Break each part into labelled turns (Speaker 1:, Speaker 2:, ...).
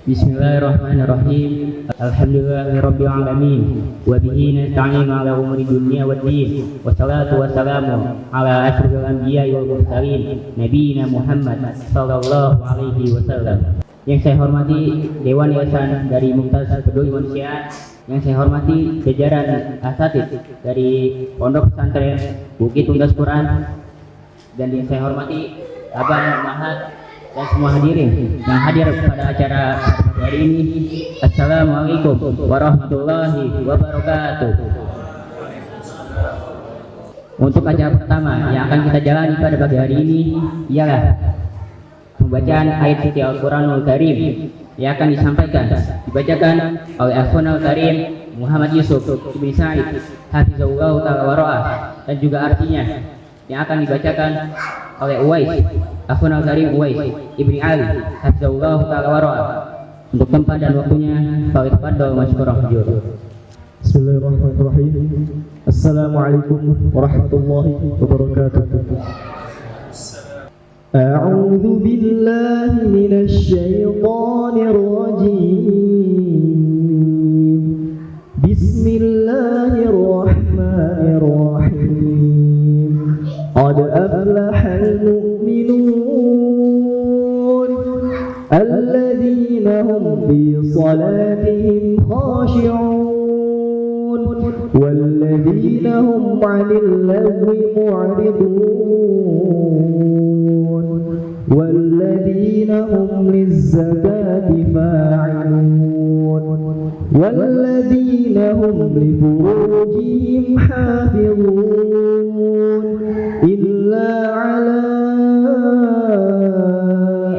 Speaker 1: Bismillahirrahmanirrahim. Alhamdulillahirabbil alamin. Wa bihi nasta'inu ala umuri dunya waddin. Wassalatu wassalamu ala asyrofil anbiya'i wal mursalin, nabiyina Muhammad sallallahu alaihi wasallam. Yang saya hormati Dewan Yayasan dari Mumtaz Peduli Manusia, yang saya hormati jajaran asatidz dari Pondok Pesantren Bukit Tuntas Quran, dan yang saya hormati Abang Mahat dan semua hadirin yang hadir pada acara hari ini. Assalamualaikum warahmatullahi wabarakatuh. Untuk acara pertama yang akan kita jalani pada pagi hari ini ialah pembacaan ayat suci Al-Quranul Karim yang akan dibacakan oleh Al-Quranul Karim Muhammad Yusuf Ibn Sa'id Hafizahullah Ta'ala Wara'ah, dan juga artinya yang akan dibacakan oleh Al-Quranul Karim Uwais Ibn Ali Hafizahullah Ta'ala Wara'ah. Untuk tempat dan waktunya, fadhil masykurah jur.
Speaker 2: Bismillahirrahmanirrahim. Assalamualaikum warahmatullahi wabarakatuh. A'udzu billahi minasy syaithanir rajim. Bismillahirrahmanirrahim. Qad aflahal mu'minun alladzina hum fi salatihim khashi'un walladzina hum 'anil lagwi mu'ridun walladzina hum lizzakati fa'ilun walladzina hum li furujihim hafizun illa 'ala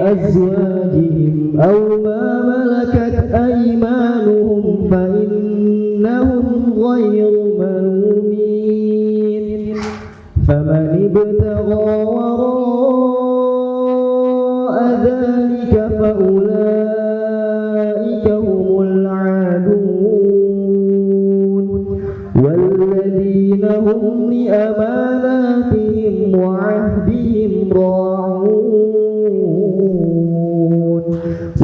Speaker 2: azwajihim aw ma malakat aymanuhum fa innahum ghayru malumin faman ibtagha wara'a dhalika fa ulaika humul 'adun walladzina hum li amanatihim wa 'ahdihim ra'un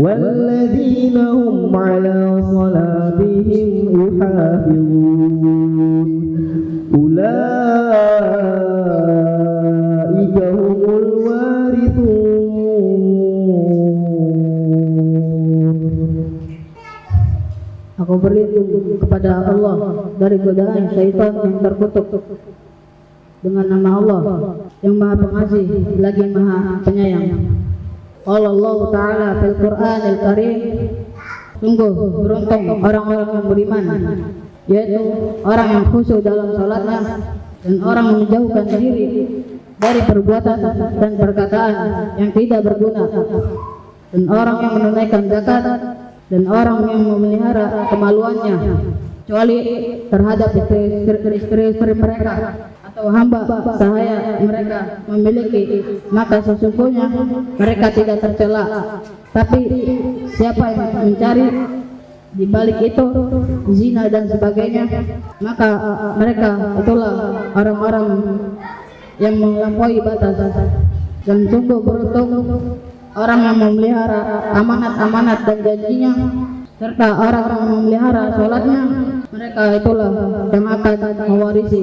Speaker 2: والذين هم على صلاتهم يحافظون أولئك هم الوارثون.
Speaker 3: Aku berlindung kepada Allah dari godaan syaitan yang terkutuk dengan nama Allah yang Maha Pengasih lagi Maha Penyayang. Qala Allah Ta'ala fil Qur'anil Karim, sungguh beruntung orang-orang yang beriman, yaitu orang yang khusyuk dalam salatnya dan orang yang menjauhkan diri dari perbuatan dan perkataan yang tidak berguna, dan orang yang menunaikan zakat, dan orang yang memelihara kemaluannya kecuali terhadap istri-istri mereka atau hamba sahaya mereka memiliki, maka sesungguhnya mereka tidak tercela. Tapi siapa yang mencari di balik itu zina dan sebagainya, maka mereka itulah orang-orang yang melampaui batas. Dan sungguh beruntung orang yang memelihara amanat-amanat dan janjinya, serta orang yang memelihara sholatnya, mereka itulah yang akan mewarisi.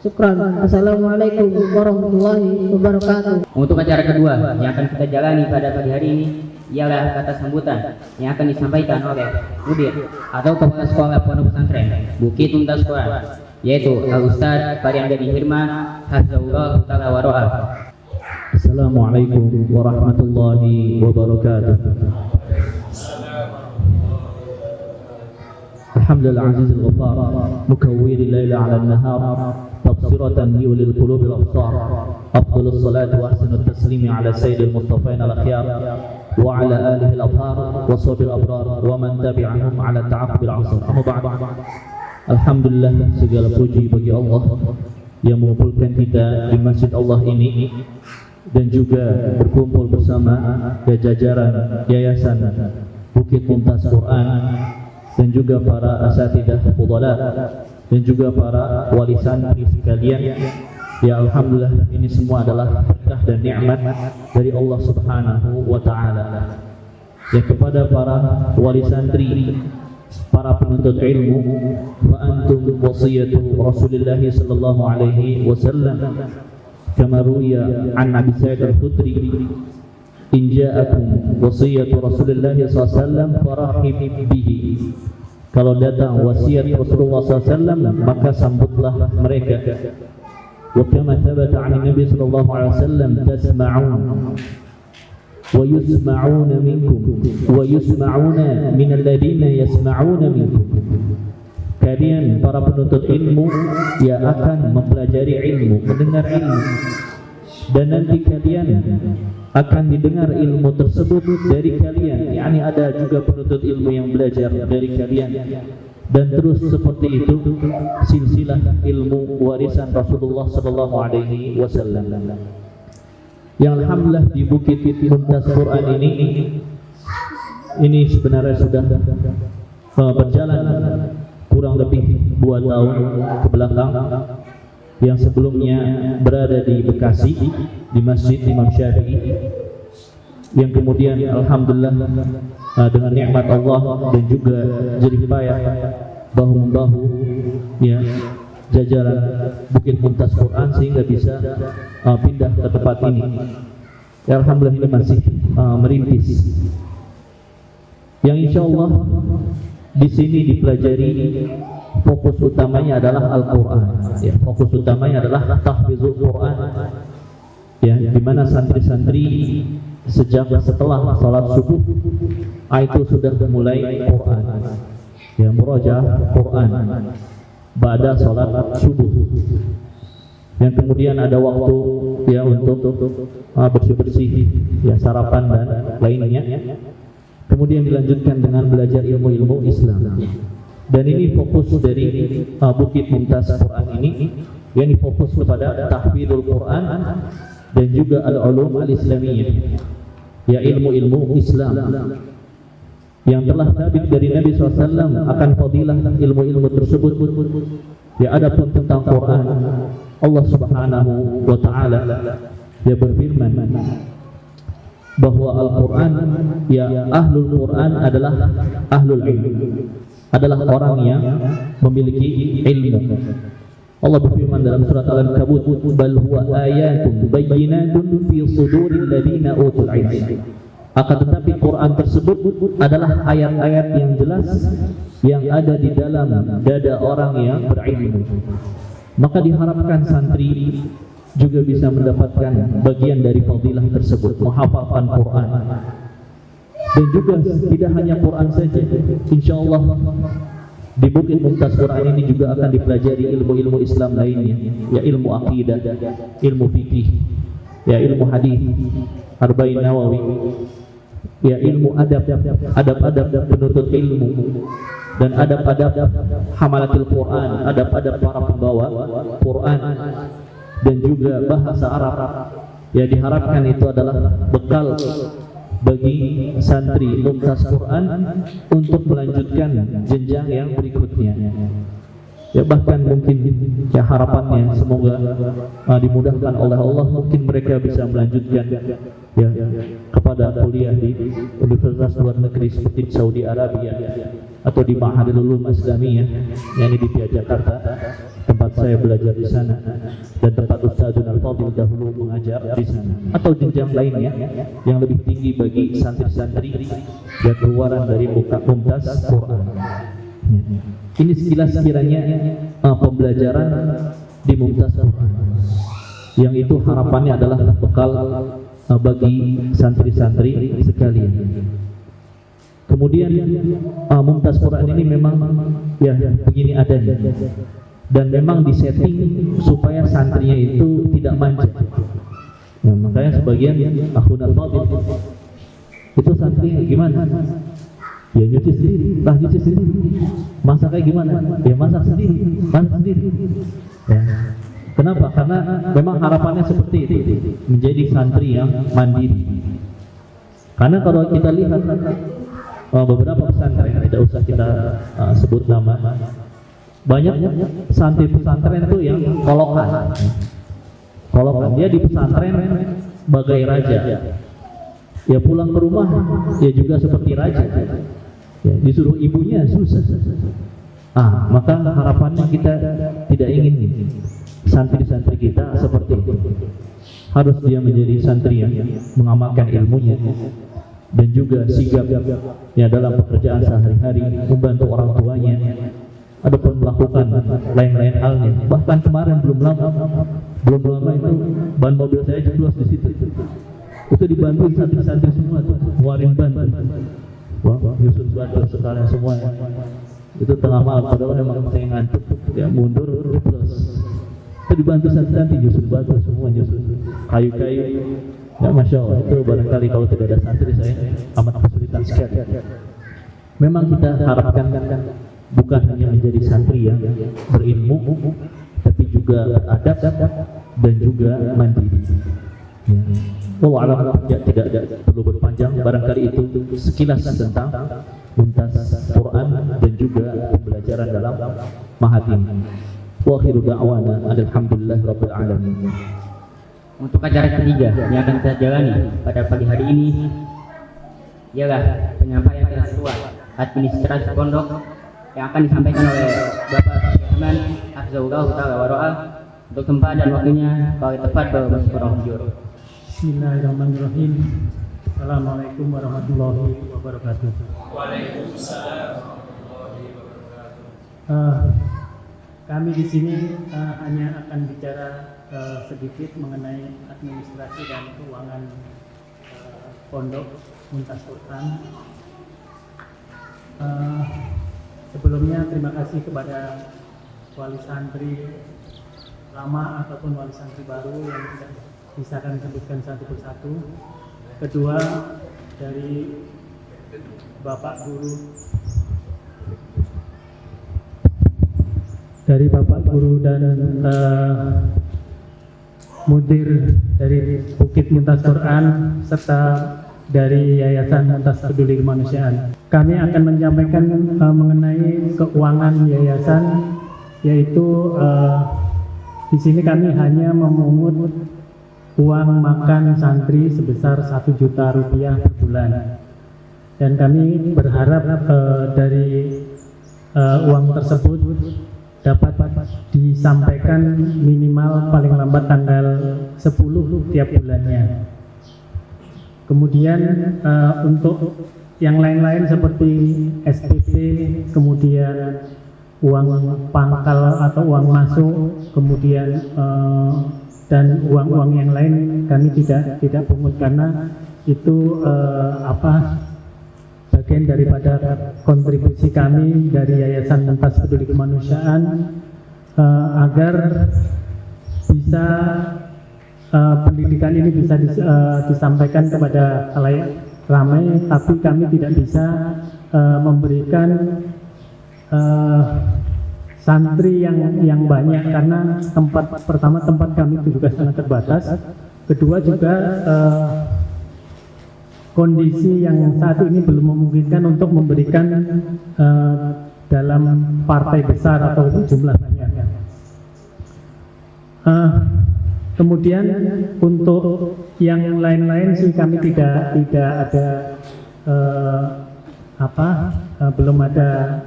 Speaker 3: Syukran. Assalamualaikum warahmatullahi wabarakatuh.
Speaker 1: Untuk acara kedua yang akan kita jalani pada pagi hari ini ialah kata sambutan yang akan disampaikan oleh mudir atau kepala sekolah Pondok Pesantren Bukit Tuntas Quran, yaitu Al-Ustaz Pariandadi Hirman Hafizahullah Ta'ala Wara'ah.
Speaker 2: Assalamualaikum warahmatullahi wabarakatuh. Alhamdulillah azizil ghaffar mukawwiril laila 'ala an-nahar تبصرة لأولي القلوب الأبصار أفضل الصلاة وأحسن التسليم على سيد المصطفين الأخيار وعلى آله الأطهار وصحبه الأبرار ومن تبعهم على التعقب العصر. أما بعد, Alhamdulillah, segala puji bagi Allah yang mengumpulkan kita di masjid Allah ini dan juga berkumpul bersama jajaran Yayasan Bukit Tuntas Quran dan juga para asatidzah fudhala dan juga para wali santri sekalian. Ya alhamdulillah, ini semua adalah berkah dan nikmat dari Allah Subhanahu wa taala. Ya, kepada para wali santri, para penuntut ilmu, fa antum wasiyatu Rasulullah sallallahu alaihi wasallam kama ruwiya an Abi Sa'id al-Khudri in ja'akum wasiyatu Rasulullah sallallahu alaihi wasallam farahib bihi. Kalau datang wasiat Rasulullah SAW, maka sambutlah mereka. Wa kama thabata 'an Nabi sallallahu alaihi wasallam tasma'un wa yusma'una minkum wa yusma'una min alladziina yasma'una minkum. Kalian para penuntut ilmu ya akan mempelajari ilmu, mendengar ilmu, dan nanti kalian akan didengar ilmu tersebut dari kalian. Yani ada juga penuntut ilmu yang belajar dari kalian, dan terus seperti itu silsilah ilmu warisan Rasulullah sallallahu alaihi wasallam. Yang alhamdulillah di Bukit Mumtaz Quran ini sebenarnya sudah berjalan kurang lebih 2 tahun ke belakang. Yang sebelumnya berada di Bekasi di Masjid Imam Syafi'i, yang kemudian alhamdulillah dengan nikmat Allah dan juga jerih payah bahu-membahu ya jajaran Bukit Mumtaz Quran sehingga bisa pindah ke tempat ini. Ya, alhamdulillah ini masih merintis. Yang insyaallah di sini dipelajari fokus utamanya adalah Al-Quran. Ya, fokus utamanya adalah tahfizul Quran. Ya, di mana santri-santri sejak setelah salat subuh itu sudah mulai Quran. Ya, murojaah Quran pada salat subuh. Yang kemudian ada waktu ya untuk bersih-bersih, ya sarapan dan lainnya. Kemudian dilanjutkan dengan belajar ilmu-ilmu Islam. Dan ini fokus dari Bukit Mumtaz Quran ini, yang fokus kepada tahfidul Quran dan juga al-ulum al-islamiyah, ya ilmu-ilmu Islam yang telah sabit dari Nabi SAW akan fadilah ilmu-ilmu tersebut. Ya, adapun tentang Quran, Allah Subhanahu wa Ta'ala dia berfirman bahwa Al-Quran, ya ahlul Quran adalah ahlul ilmu, adalah orang yang memiliki ilmu. Allah berfirman dalam surat Al-Ankabut, bal huwa ayatun bayyinatun fi suduril ladzina utul ilm. Akan tetapi Quran tersebut adalah ayat-ayat yang jelas yang ada di dalam dada orang yang berilmu. Maka diharapkan santri juga bisa mendapatkan bagian dari fadilah tersebut, menghafalkan Quran. Dan juga tidak hanya Quran saja, insyaallah di Bukit Mumtaz Quran ini juga akan dipelajari ilmu-ilmu Islam lainnya, ya ilmu akidah, ilmu fikih, ya ilmu hadis, arba'in nawawi, ya ilmu adab-adab penuntut ilmu, dan adab-adab hamalatul Quran, adab-adab para pembawa Quran, dan juga bahasa Arab. Ya, diharapkan itu adalah bekal bagi santri Mumtaz Quran untuk melanjutkan jenjang yang berikutnya. Ya, bahkan mungkin ya harapannya semoga dimudahkan oleh Allah, mungkin mereka bisa melanjutkan ya kepada kuliah di universitas luar negeri seperti Saudi Arabia atau di Ma'hadul Ulum Islamiyah yang di Jakarta, tempat saya belajar di sana, dan tempat Ustadzun Al-Fadil dahulu mengajar di sana, atau jenjang lainnya yang lebih tinggi bagi santri-santri yang keluaran dari Mumtaz Quran. Ini sekilas kiranya pembelajaran di Mumtaz Quran, yang itu harapannya adalah bekal bagi santri-santri sekalian. Kemudian Mumtaz Quran ini memang ya begini adanya, dan memang disetting supaya santrinya itu tidak manja. Ya, makanya sebagian akhun al-fadil itu santrinya gimana? Ya nyuci sendiri, nyuci sendiri. Masaknya gimana? Ya masak sendiri, Ya. Kenapa? Karena memang harapannya seperti itu, menjadi santri yang mandiri. Karena kalau kita lihat beberapa pesantren, tidak usah kita sebut nama, banyak santri pesantren itu yang kolokan. Dia di pesantren sebagai raja. Ya pulang ke rumah ya juga seperti raja. Ya, disuruh ibunya susah. Maka harapannya kita tidak ingin santri-santri kita seperti itu. Harus dia menjadi santri yang mengamalkan ilmunya dan juga sigap ya dalam pekerjaan sehari-hari, membantu orang tuanya, adapun melakukan lain-lain halnya. Bahkan kemarin belum lama itu ban mobil saya jeblos di situ. Itu dibantu santri-santri semua tuh, ngeluarin ban. Wah, nyusun ban sekalian semua. Itu tengah malam, padahal memang saya ngantuk, ya mundur jeblos. Itu dibantu santri-santri nyusun batu semua, nyusun kayu-kayu. Ya masya Allah, itu barangkali kalau tidak ada santri saya amat kesulitan sekali. Memang kita harapkan bukan hanya menjadi santri yang berilmu, tapi juga beradab dan juga mandiri. Ya. Wallah alam, ya, tidak perlu berpanjang. Barangkali itu sekilas tentang Muntas Quran dan juga pembelajaran dalam Mahatim. Wa akhiru da'wana alhamdulillahirabbil alamin.
Speaker 1: Untuk acara ketiga yang akan kita jalani pada pagi hari ini ialah penyampaian ketua administrasi pondok yang akan disampaikan oleh Bapak Sulaiman Hafizahullah Ta'ala wa Ra'ah. Untuk tempat dan waktunya paling tepat bersyukur.
Speaker 4: Bismillahirrahmanirrahim. Assalamualaikum warahmatullahi wabarakatuh.
Speaker 5: Waalaikumsalam warahmatullahi wabarakatuh.
Speaker 4: Kami di sini hanya akan bicara sedikit mengenai administrasi dan keuangan pondok Muntas Quran. Sebelumnya terima kasih kepada wali santri lama ataupun wali santri baru yang tidak bisa kami sebutkan satu persatu. Kedua, dari Bapak Guru dan mudir dari Bukit Muntas Quran serta dari Yayasan Muntas Peduli Kemanusiaan. Kami akan menyampaikan mengenai keuangan yayasan, yaitu di sini kami hanya memungut uang makan santri sebesar 1 juta rupiah per bulan, dan kami berharap dari uang tersebut dapat disampaikan minimal paling lambat tanggal 10 tiap bulannya. Kemudian untuk yang lain-lain seperti SPP, kemudian uang pangkal atau uang masuk, kemudian dan uang-uang yang lain kami tidak pungut karena itu bagian daripada kontribusi kami dari Yayasan Muntas Peduli Kemanusiaan agar bisa pendidikan ini bisa disampaikan kepada khalayak ramai, tapi kami tidak bisa memberikan santri yang banyak karena pertama tempat kami itu juga sangat terbatas, kedua juga kondisi yang saat ini belum memungkinkan untuk memberikan dalam partai besar atau jumlah banyak. Kemudian untuk yang lain-lain sih kami tidak ada belum ada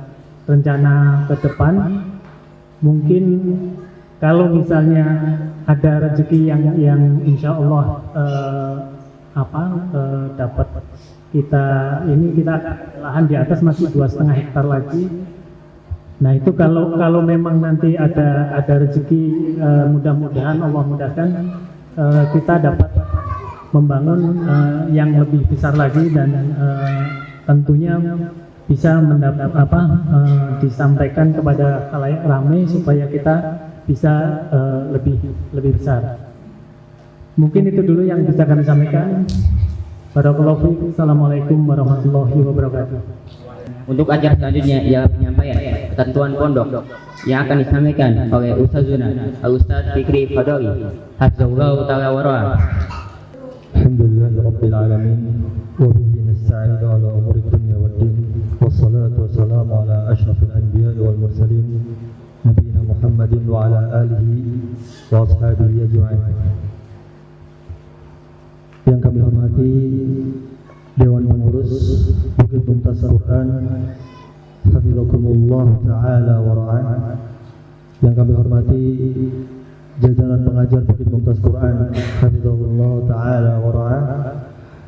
Speaker 4: rencana ke depan. Mungkin kalau misalnya ada rezeki yang insya Allah dapat kita lahan di atas masih 2,5 hektar lagi. Nah itu kalau memang nanti ada rezeki, mudah-mudahan Allah mudahkan kita dapat membangun yang lebih besar lagi dan tentunya bisa mendapat disampaikan kepada khalayak ramai supaya kita bisa lebih besar. Mungkin itu dulu yang bisa kami sampaikan. Barakallahu fiikum. Assalamualaikum warahmatullahi wabarakatuh.
Speaker 1: Untuk acara selanjutnya ialah penyampaian ketentuan pondok yang akan disampaikan oleh Ustazuna Al-Ustaz Fikri Fadli Hafizahullah Ta'ala wa Ra'ah.
Speaker 6: Alhamdulillahirabbil alamin wa bihi nasta'inu ala umuri dunya waddin wassalatu wassalamu ala asyrafil anbiya'i wal mursalin nabiyina Muhammadin wa ala alihi wa ashabihi ajma'in. Yang kami hormati ta'ala wa ra'ah. Yang kami hormati jajaran pengajar Bukit Mumtaz Quran hafizahullah ta'ala wa ra'ah,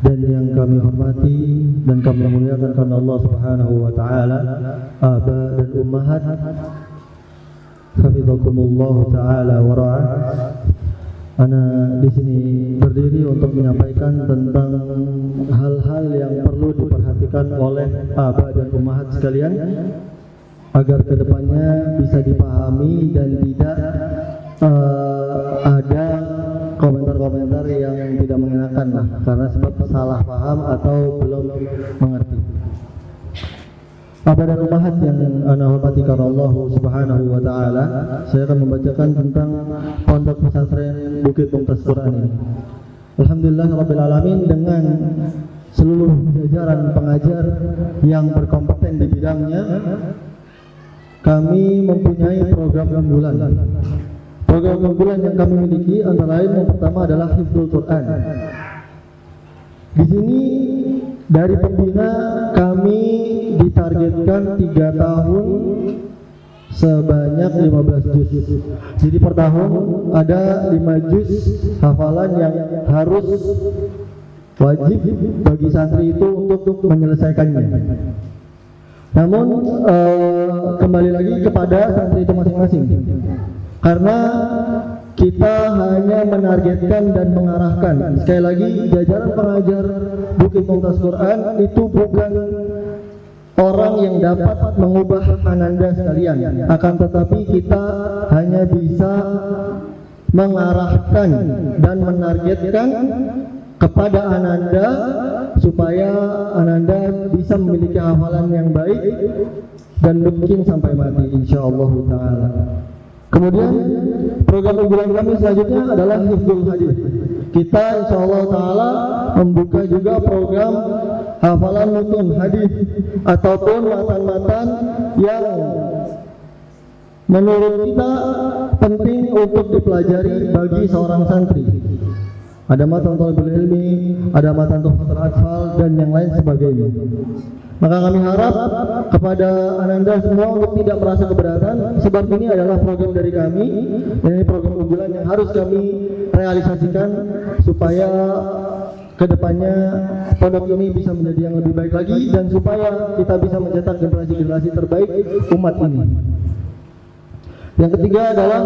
Speaker 6: dan yang kami hormati dan kami muliakan karena Allah Subhanahu wa taala aba dan ummahat hafizakumullah ta'ala wa ra'ah. Ana di sini berdiri untuk menyampaikan tentang hal-hal yang perlu diperhatikan oleh aba dan ummahat sekalian agar kedepannya bisa dipahami dan tidak ada komentar-komentar yang tidak mengenakan lah, karena sebab salah paham atau belum mengerti. Aba dan ummahat yang ana hormati karena Allah Subhanahu wa taala, saya akan membacakan tentang pondok pesantren Bukit Mumtaz Quran ini. Alhamdulillahirabbil alamin, dengan seluruh jajaran pengajar yang berkompeten di bidangnya, kami mempunyai program unggulan. Program unggulan yang kami miliki antara lain yang pertama adalah Hifdzul Quran. Di sini dari pembina kami ditargetkan 3 tahun sebanyak 15 juz. Jadi per tahun ada 5 juz hafalan yang harus wajib bagi santri itu untuk menyelesaikannya. Namun kembali lagi kepada santri itu masing-masing, karena kita hanya menargetkan dan mengarahkan. Sekali lagi, jajaran pengajar Bukit Mumtaz Quran itu bukan orang yang dapat mengubah ananda sekalian, akan tetapi kita hanya bisa mengarahkan dan menargetkan kepada ananda supaya ananda bisa memiliki hafalan yang baik dan mungkin sampai mati insyaallah taala. Kemudian program unggulan kami selanjutnya adalah Hifdzul Hadis. Kita insyaallah taala membuka juga program hafalan mutun hadis ataupun matan-matan yang menurut kita penting untuk dipelajari bagi seorang santri. Ada matan thalibul ilmi, ada matan tuhfatul atfal, dan yang lain sebagainya. Maka kami harap kepada ananda semua untuk tidak merasa keberatan, sebab ini adalah program dari kami, dan ini program unggulan yang harus kami realisasikan supaya kedepannya pondok ini bisa menjadi yang lebih baik lagi, dan supaya kita bisa mencetak generasi-generasi terbaik umat ini. Yang ketiga adalah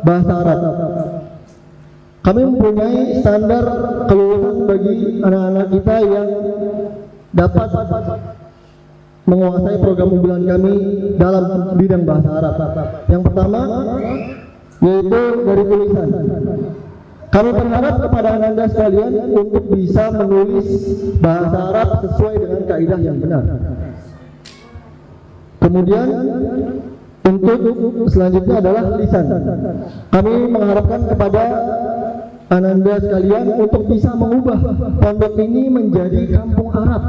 Speaker 6: bahasa Arab. Kami mempunyai standar kelulusan bagi anak-anak kita yang dapat menguasai program unggulan kami dalam bidang bahasa Arab. Yang pertama yaitu dari tulisan. Kami berharap kepada anda sekalian untuk bisa menulis bahasa Arab sesuai dengan kaidah yang benar. Kemudian untuk selanjutnya adalah lisan. Kami mengharapkan kepada ananda sekalian untuk bisa mengubah pondok ini menjadi kampung Arab.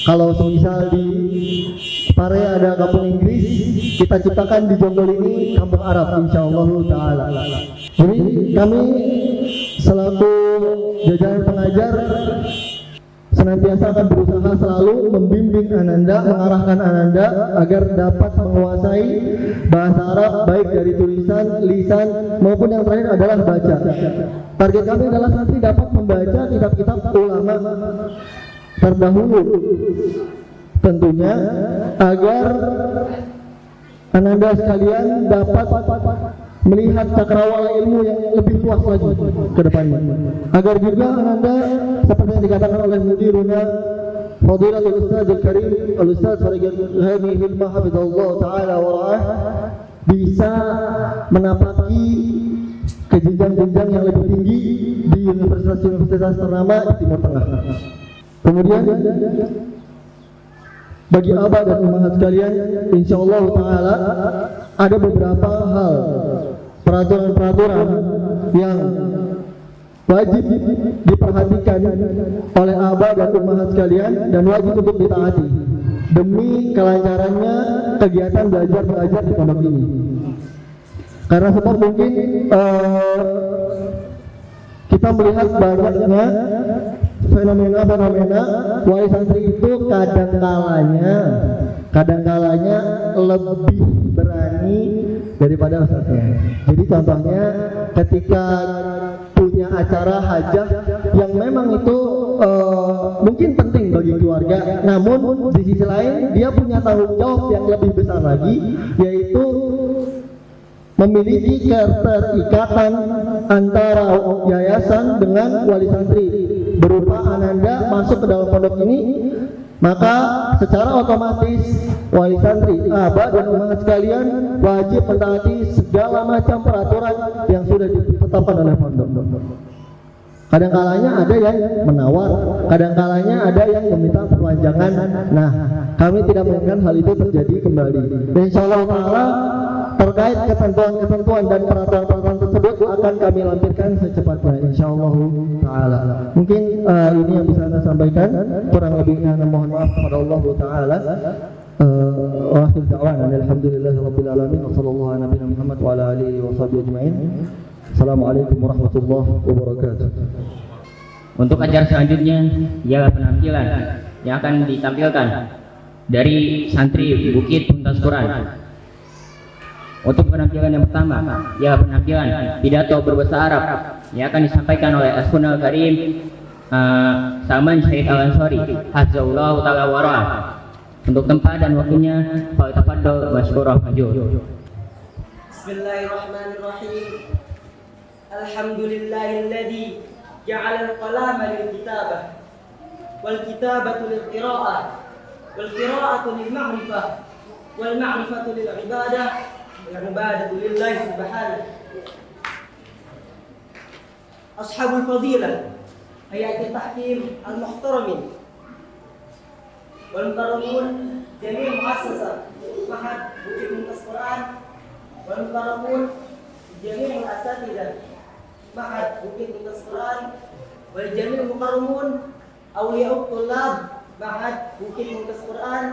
Speaker 6: Kalau semisal di Pare ada kampung Inggris, kita ciptakan di Jonggol ini kampung Arab insyaallah taala. Jadi kami selaku jajaran pengajar senantiasa akan berusaha selalu membimbing ananda, mengarahkan ananda agar dapat menguasai bahasa Arab baik dari tulisan, lisan maupun yang terakhir adalah baca. Target kami adalah nanti dapat membaca kitab-kitab ulama terdahulu, tentunya agar ananda sekalian dapat melihat cakrawala ilmu yang lebih luas lagi ke depannya. Agar juga ananda seperti yang dikatakan oleh mudiruna Fadilatul Ustadzul Karim Al-Ustadz Farighat Hami Hilma hafizahullah taala wa ra'ah bisa menapaki ke jenjang-jenjang yang lebih tinggi di universitas-universitas ternama di Timur Tengah. Kemudian bagi abah dan ummahat sekalian, insyaallah taala ada beberapa hal peraturan-peraturan yang wajib diperhatikan oleh abah dan ummahat sekalian dan wajib untuk ditaati demi kelancarannya kegiatan belajar mengajar di pondok ini. Karena sebab mungkin kita melihat banyaknya fenomena wahai santri itu kadang kalanya kadangkalanya lebih berani daripada ustadznya. Jadi contohnya ketika punya acara hajah yang memang itu mungkin penting bagi keluarga, namun di sisi lain dia punya tanggung jawab yang lebih besar lagi, yaitu memiliki keterikatan antara yayasan dengan wali santri berupa ananda masuk ke dalam pondok ini, maka secara otomatis wali santri, abah dan umat sekalian wajib mentaati segala macam peraturan yang sudah ditetapkan oleh pondok. Kadang-kalanya ada yang menawar, kadang-kalanya ada yang meminta perpanjangan. Nah, kami tidak menginginkan hal itu terjadi kembali. Dan insyaallah taala terkait ketentuan-ketentuan dan peraturan-peraturan tersebut akan kami lampirkan secepatnya insyaallah taala. Mungkin ini yang bisa saya sampaikan, kurang lebihnya mohon maaf kepada Allah taala. Wa akhir da'wana alhamdulillahirabbil alamin wa sallallahu ala nabiyina Muhammad wa ala alihi wa sahbihi ajmain. Assalamualaikum warahmatullahi wabarakatuh.
Speaker 1: Untuk acara selanjutnya ialah penampilan yang akan ditampilkan dari santri Bukit Tuntas Quran. Untuk penampilan yang pertama ialah penampilan pidato berbahasa Arab yang akan disampaikan oleh Asfunal Karim Salman Syed Al-Ansari Hafizahullah Ta'ala Warah. Untuk tempat dan waktunya faqtafadhal masykurah majur.
Speaker 7: Bismillahirrahmanirrahim. Alhamdulillahilladzi ja'ala al-qalama lil-kitabah wal-kitabatu lil-qira'ah wal-qira'atu lil-ma'rifah wal-ma'rifatu lil-ibadah wal-ibadatu lillahi subhanahu. Ashabul fadilah hayat tahkim al-muhtaramin wal-mukarramun jami' muassasah Mahad Bukit Tuntas Quran wal-mukarramun jami' al-asatidzah Mahad Bukit Tuntas Quran wal jami' mukarramun awliya'ut thullab Mahad Bukit Tuntas Quran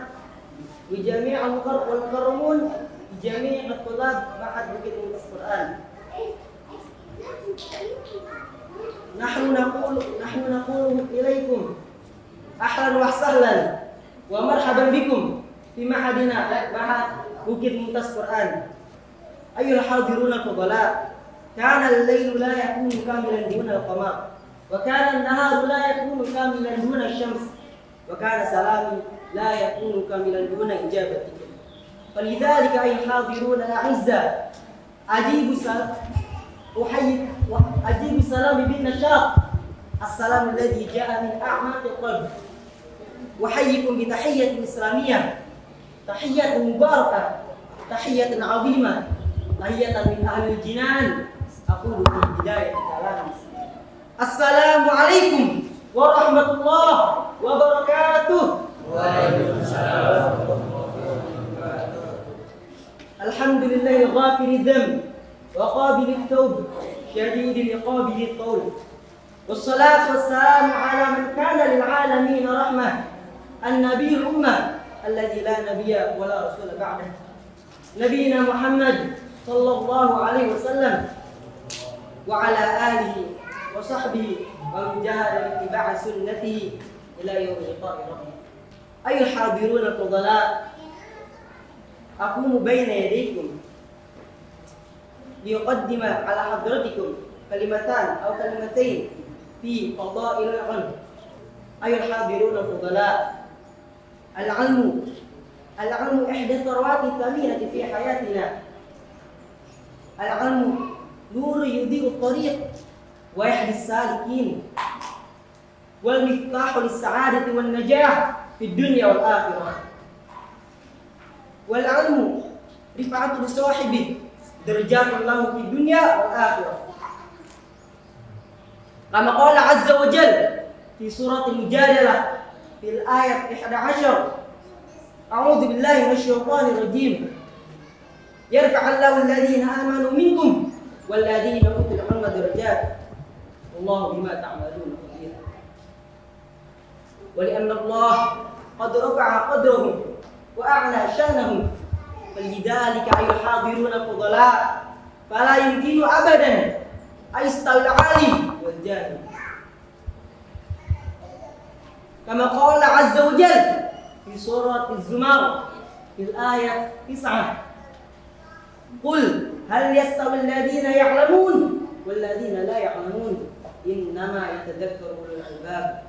Speaker 7: wa jami' al-mukarramun jami' at-thullab Mahad Bukit Tuntas Quran. Nahnu naqulu ilaikum ahlan wa sahlan wa marhaban bikum fi mahadina Mahad Bukit Tuntas Quran. Ayyuhal hadiruna al-fudala, kana al-laylu la yakunu kamilan duna al-qamar wa kana an-naharu la yakunu kamilan duna asy-syams wa kana salami la yakunu kamilan duna ijabatikum. Falidhalika ayyuhal hadiruna al-'izza ajibu salami bin nashat as-salamu alladhi ja'a min a'maqil qalb wa hayyikum bi tahiyyatin islamiyyah tahiyyatan mubarakah tahiyyatan 'azimah tahiyatan min ahli jinan. Aku di bidayah kalam. Assalamualaikum warahmatullahi wabarakatuh. Waalaikumsalam warahmatullahi wabarakatuh. Alhamdulillahil ghafiril dzamb wa qabilit tawb syadidil iqabi lit tawl. Wassalatu wassalamu ala man kana lil alamin rahmah an-nabiyul ummah alladzi la nabiyya wa la rasula ba'dah. Nabiyina Muhammad sallallahu alaihi wasallam wa ala alihi wa sahbihi wa man jahada bi ittiba'i sunnatihi ila yaumil liqa'i rabbih. Ayyuhal hadirun al-fudala, aqumu baina yadaykum liuqaddima ala hadratikum kalimatan aw kalimatain fi fadail al-'ilm. Ayyuhal hadirun al-fudala, al-'ilmu ihda tharwati thaminati fi hayatina. Al-'ilmu nur yudi'u at-tariq wa yahdi as-salikin wal miftahu lis-sa'adati wan najah fid dunya wal akhirah. Wal 'ilmu rif'atu li sahibi darajatun lahu fid dunya wal akhirah. Kama qala 'azza wa jalla fi surati al-mujadalah fil ayat 11, a'udzu billahi minasy syaithanir rajim. Yarfa'allahu alladhina amanu minkum walladhina utul 'ilma darajat. Wallahu bima ta'maluna khabir. Wa li'anna Allah qad rafa'a qadrahum wa a'la sha'nahum. Falidhalika ayyuhal hadiruna fudala, fala yumkinu abadan aystawil 'alim wal jahil. Kama qala 'azza wa jalla fi surati Az-Zumar في الآية 9 قل هل يستوي الذين يعلمون والذين لا يعلمون إنما يتذكر أولو الألباب.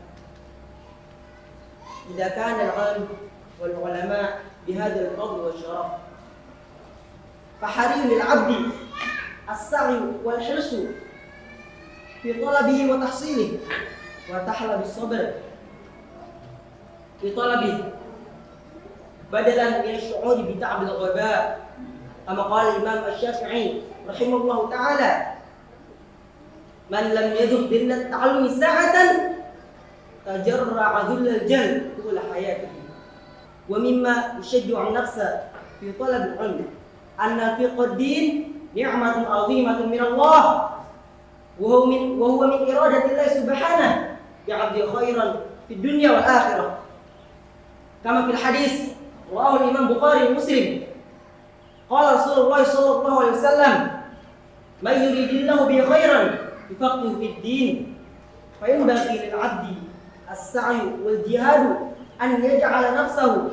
Speaker 7: إذا كان العلم والعلماء بهذا الفضل والشرف فحري للعبد السعي والحرص في طلبه وتحصيله وتحلى بالصبر في طلبه بدلا من الشعور بتعب الغباء كما قال الإمام الشافعي رحمه الله تعالى من لم يذق ذل التعلم ساعة تجرع ذل الجهل طول حياته. ومما يشجع النفس في طلب العلم أن فقه الدين نعمة عظيمة من الله وهو من إرادة الله سبحانه بعبد خيرا في الدنيا والآخرة كما في الحديث رواه الإمام البخاري ومسلم قال رسول الله صلى الله عليه وسلم من يريد الله به خيرا يفقهه في الدين فينبغي للعبد السعي والجهاد أن يجعل نفسه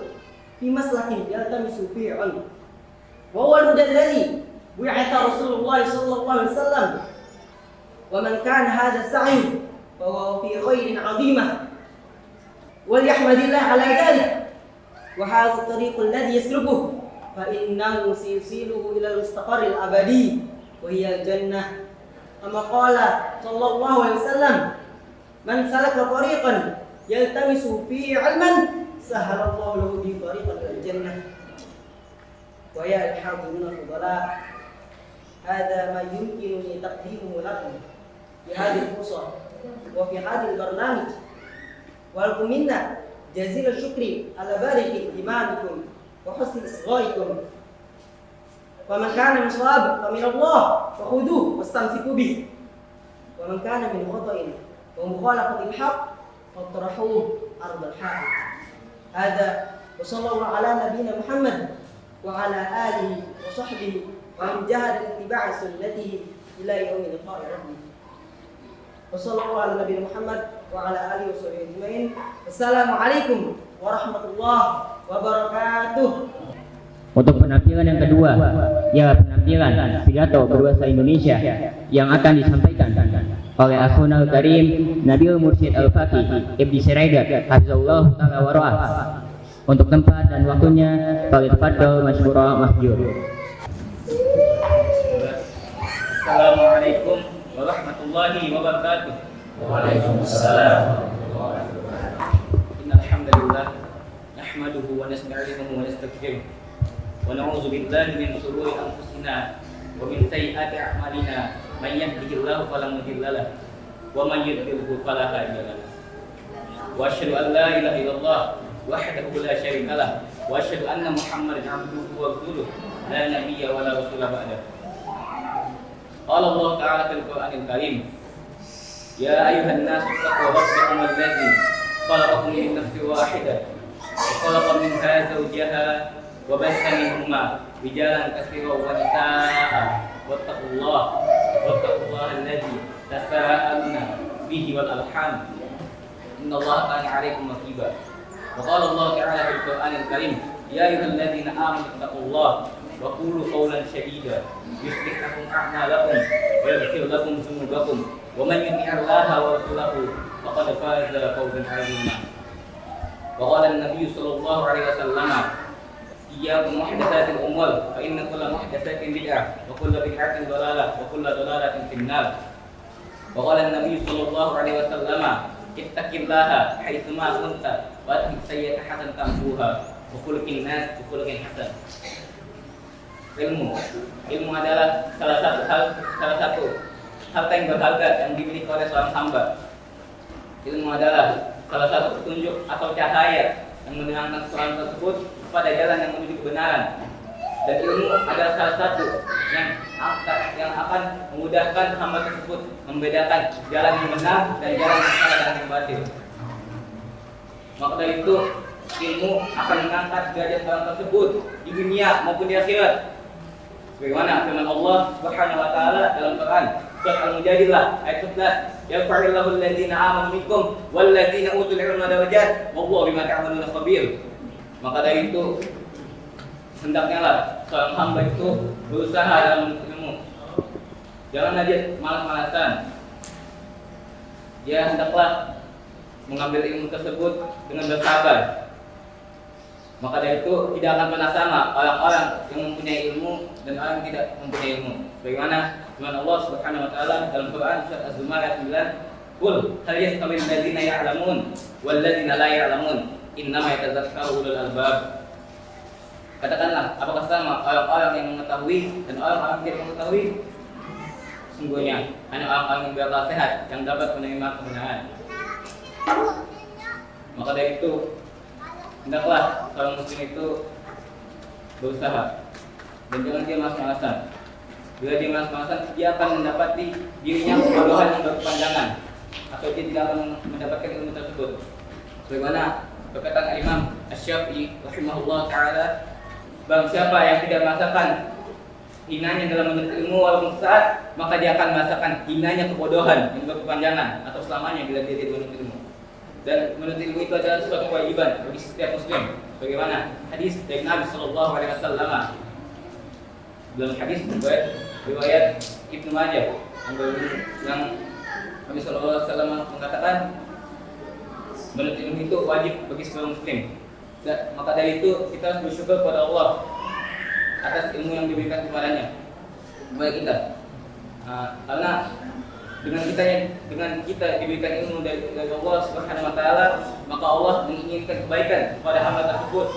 Speaker 7: في مسلك يلتمس فيه علم وهو الهدى الذي بعث رسول الله صلى الله عليه وسلم ومن كان هذا السعي فهو في خير عظيمة وليحمد الله على ذلك وهذا الطريق الذي يسلكه فإنه سيصله إلى المستقر الأبدي وهي الجنة كما قال صلى الله عليه وسلم من سلك طريقا يلتمس فيه علما سهل الله له به طريقا إلى الجنة. ويا الحاضرون الفضلاء هذا ما يمكنني تقديمه لكم في هذه الفرصة وفي هذا البرنامج ولكم منا جزيل الشكر على بارك اهتمامكم وحسن إصغائكم ومن كان من صواب فمن الله فخذوه واستمسكوا به ومن كان من خطأ ومخالفة الحق فاطرحوه أرض الحق. هذا وصلى الله على نبينا محمد وعلى آله وصحبه ومن جاهد اتباع سنته إلى يوم لقاء ربه. وصلى الله على نبينا محمد وعلى آله وصحبه أجمعين. Assalamualaikum warahmatullahi wabarakatuh.
Speaker 1: Untuk penampilan yang kedua, ya penampilan pidato berbahasa Indonesia yang akan disampaikan oleh Akhunal Karim Nabil Mursyid Al-Faqih Ibni Siraida Hafizahullah Ta'ala wa Ra'ah. Untuk tempat dan waktunya fadhil masykurah mahjur.
Speaker 5: Assalamualaikum warahmatullahi wabarakatuh. Waalaikumsalam. Innal hamdalillah nahmaduhu wa nasta'inuhu wa nastaghfiruh wa na'udzu billahi min shururi anfusina wa min sayyiati a'malina may yahdihillahu fala mudilla lahu wa may yudlilhu fala hadiya lahu. Wa asyhadu an la ilaha illallah wahdahu la syarika lah wa asyhadu anna Muhammadan 'abduhu wa rasuluh la nabiyya wa la rasula ba'dahu. Qala Allah ta'ala fil Qur'anil Karim ya ayyuhan nasu taqu rabbakum alladzi khalaqakum min nafsin wahidah wa khalaqa minha zawjaha wa bassa minhuma rijalan katsiran wa nisaa'a wattaqullaha alladzi tasaaluna bihi wal arham innallaha kana 'alaykum raqiba. Wa qala Allah ta'ala fil Qur'anil Karim ya ayyuhalladzina amanu taqullaha wa qulu qawlan sadida yuslih lakum a'malakum wa yaghfir lakum dhunubakum wa man yuti'allaha wa rasulahu faqad faza fawzan 'azima. Wa qala an-nabiy sallallahu alaihi wasallam iyyakum muhdatsatil umur fa inna kulla muhdatsatin bid'ah wa kullu bid'atin dhalalah wa kullu dhalalatin fin-nar. Wa qala an-nabiy sallallahu alaihi wasallam ittaqillaha haitsu ma kunta wa atbi sayyi'atan hasanatan tamhuha wa khuluqin nas wa khuluqin hasan. Ilmu adalah salah satu harta yang berharga yang dimiliki oleh seorang hamba. Ilmu adalah salah satu petunjuk atau cahaya yang menerangkan seorang tersebut pada jalan yang menuju kebenaran. Dan ilmu adalah salah satu yang akan memudahkan hamba tersebut membedakan jalan yang benar dan jalan yang salah dan yang batil. Maka dari itu ilmu akan mengangkat derajat orang tersebut di dunia maupun di akhirat. Sebagaimana firman Allah Subhanahu wa taala dalam Quran surat Al-Mujadilah ayat 11, "Yarfa'illahu alladziina aamanu minkum walladziina utul 'ilma darajat wallahu bima ta'maluna khabir." Maka dari itu hendaknya lah seorang hamba itu berusaha dalam menuntut ilmu. Janganlah dia malas-malasan. Dia hendaklah mengambil ilmu tersebut dengan bersabar. Maka dari itu tidak akan pernah sama orang-orang yang mempunyai ilmu dan orang yang tidak mempunyai ilmu. Bagaimana firman Allah Subhanahu wa taala dalam Quran surat Az-Zumar ayat 9, "Qul hal yastawil ladzina ya'lamun wal ladzina la ya'lamun, innama yatadzakkaru ulul albab." Katakanlah, apakah sama orang-orang yang mengetahui dan orang-orang yang tidak mengetahui? Sungguhnya hanya orang-orang yang berakal sehat yang dapat menerima kebenaran. Maka dari itu hendaklah seorang muslim itu berusaha dan jangan dia malas-malasan. Bila dia malas-malasan, dia akan mendapati dirinya kebodohan yang berkepanjangan atau dia tidak akan mendapatkan ilmu tersebut. Sebagaimana perkataan Imam Asy-Syafi'i rahimahullah taala, barang siapa yang tidak merasakan hinanya dalam menuntut ilmu walaupun saat, maka dia akan merasakan hinanya kebodohan yang berkepanjangan atau selamanya bila dia tidak menuntut ilmu. Dan menuntut ilmu itu adalah suatu kewajiban bagi setiap muslim. Bagaimana hadis dari Nabi sallallahu alaihi wasallam dalam hadis riwayat Ibnu Majah yang Nabi sallallahu alaihi wasallam mengatakan menuntut ilmu itu wajib bagi seorang muslim. Dan maka dari itu kita harus bersyukur kepada Allah atas ilmu yang diberikan kepadanya kepada kita. Karena dengan kita diberikan ilmu dari Allah Subhanahu wa taala, maka Allah menginginkan kebaikan kepada hamba tersebut.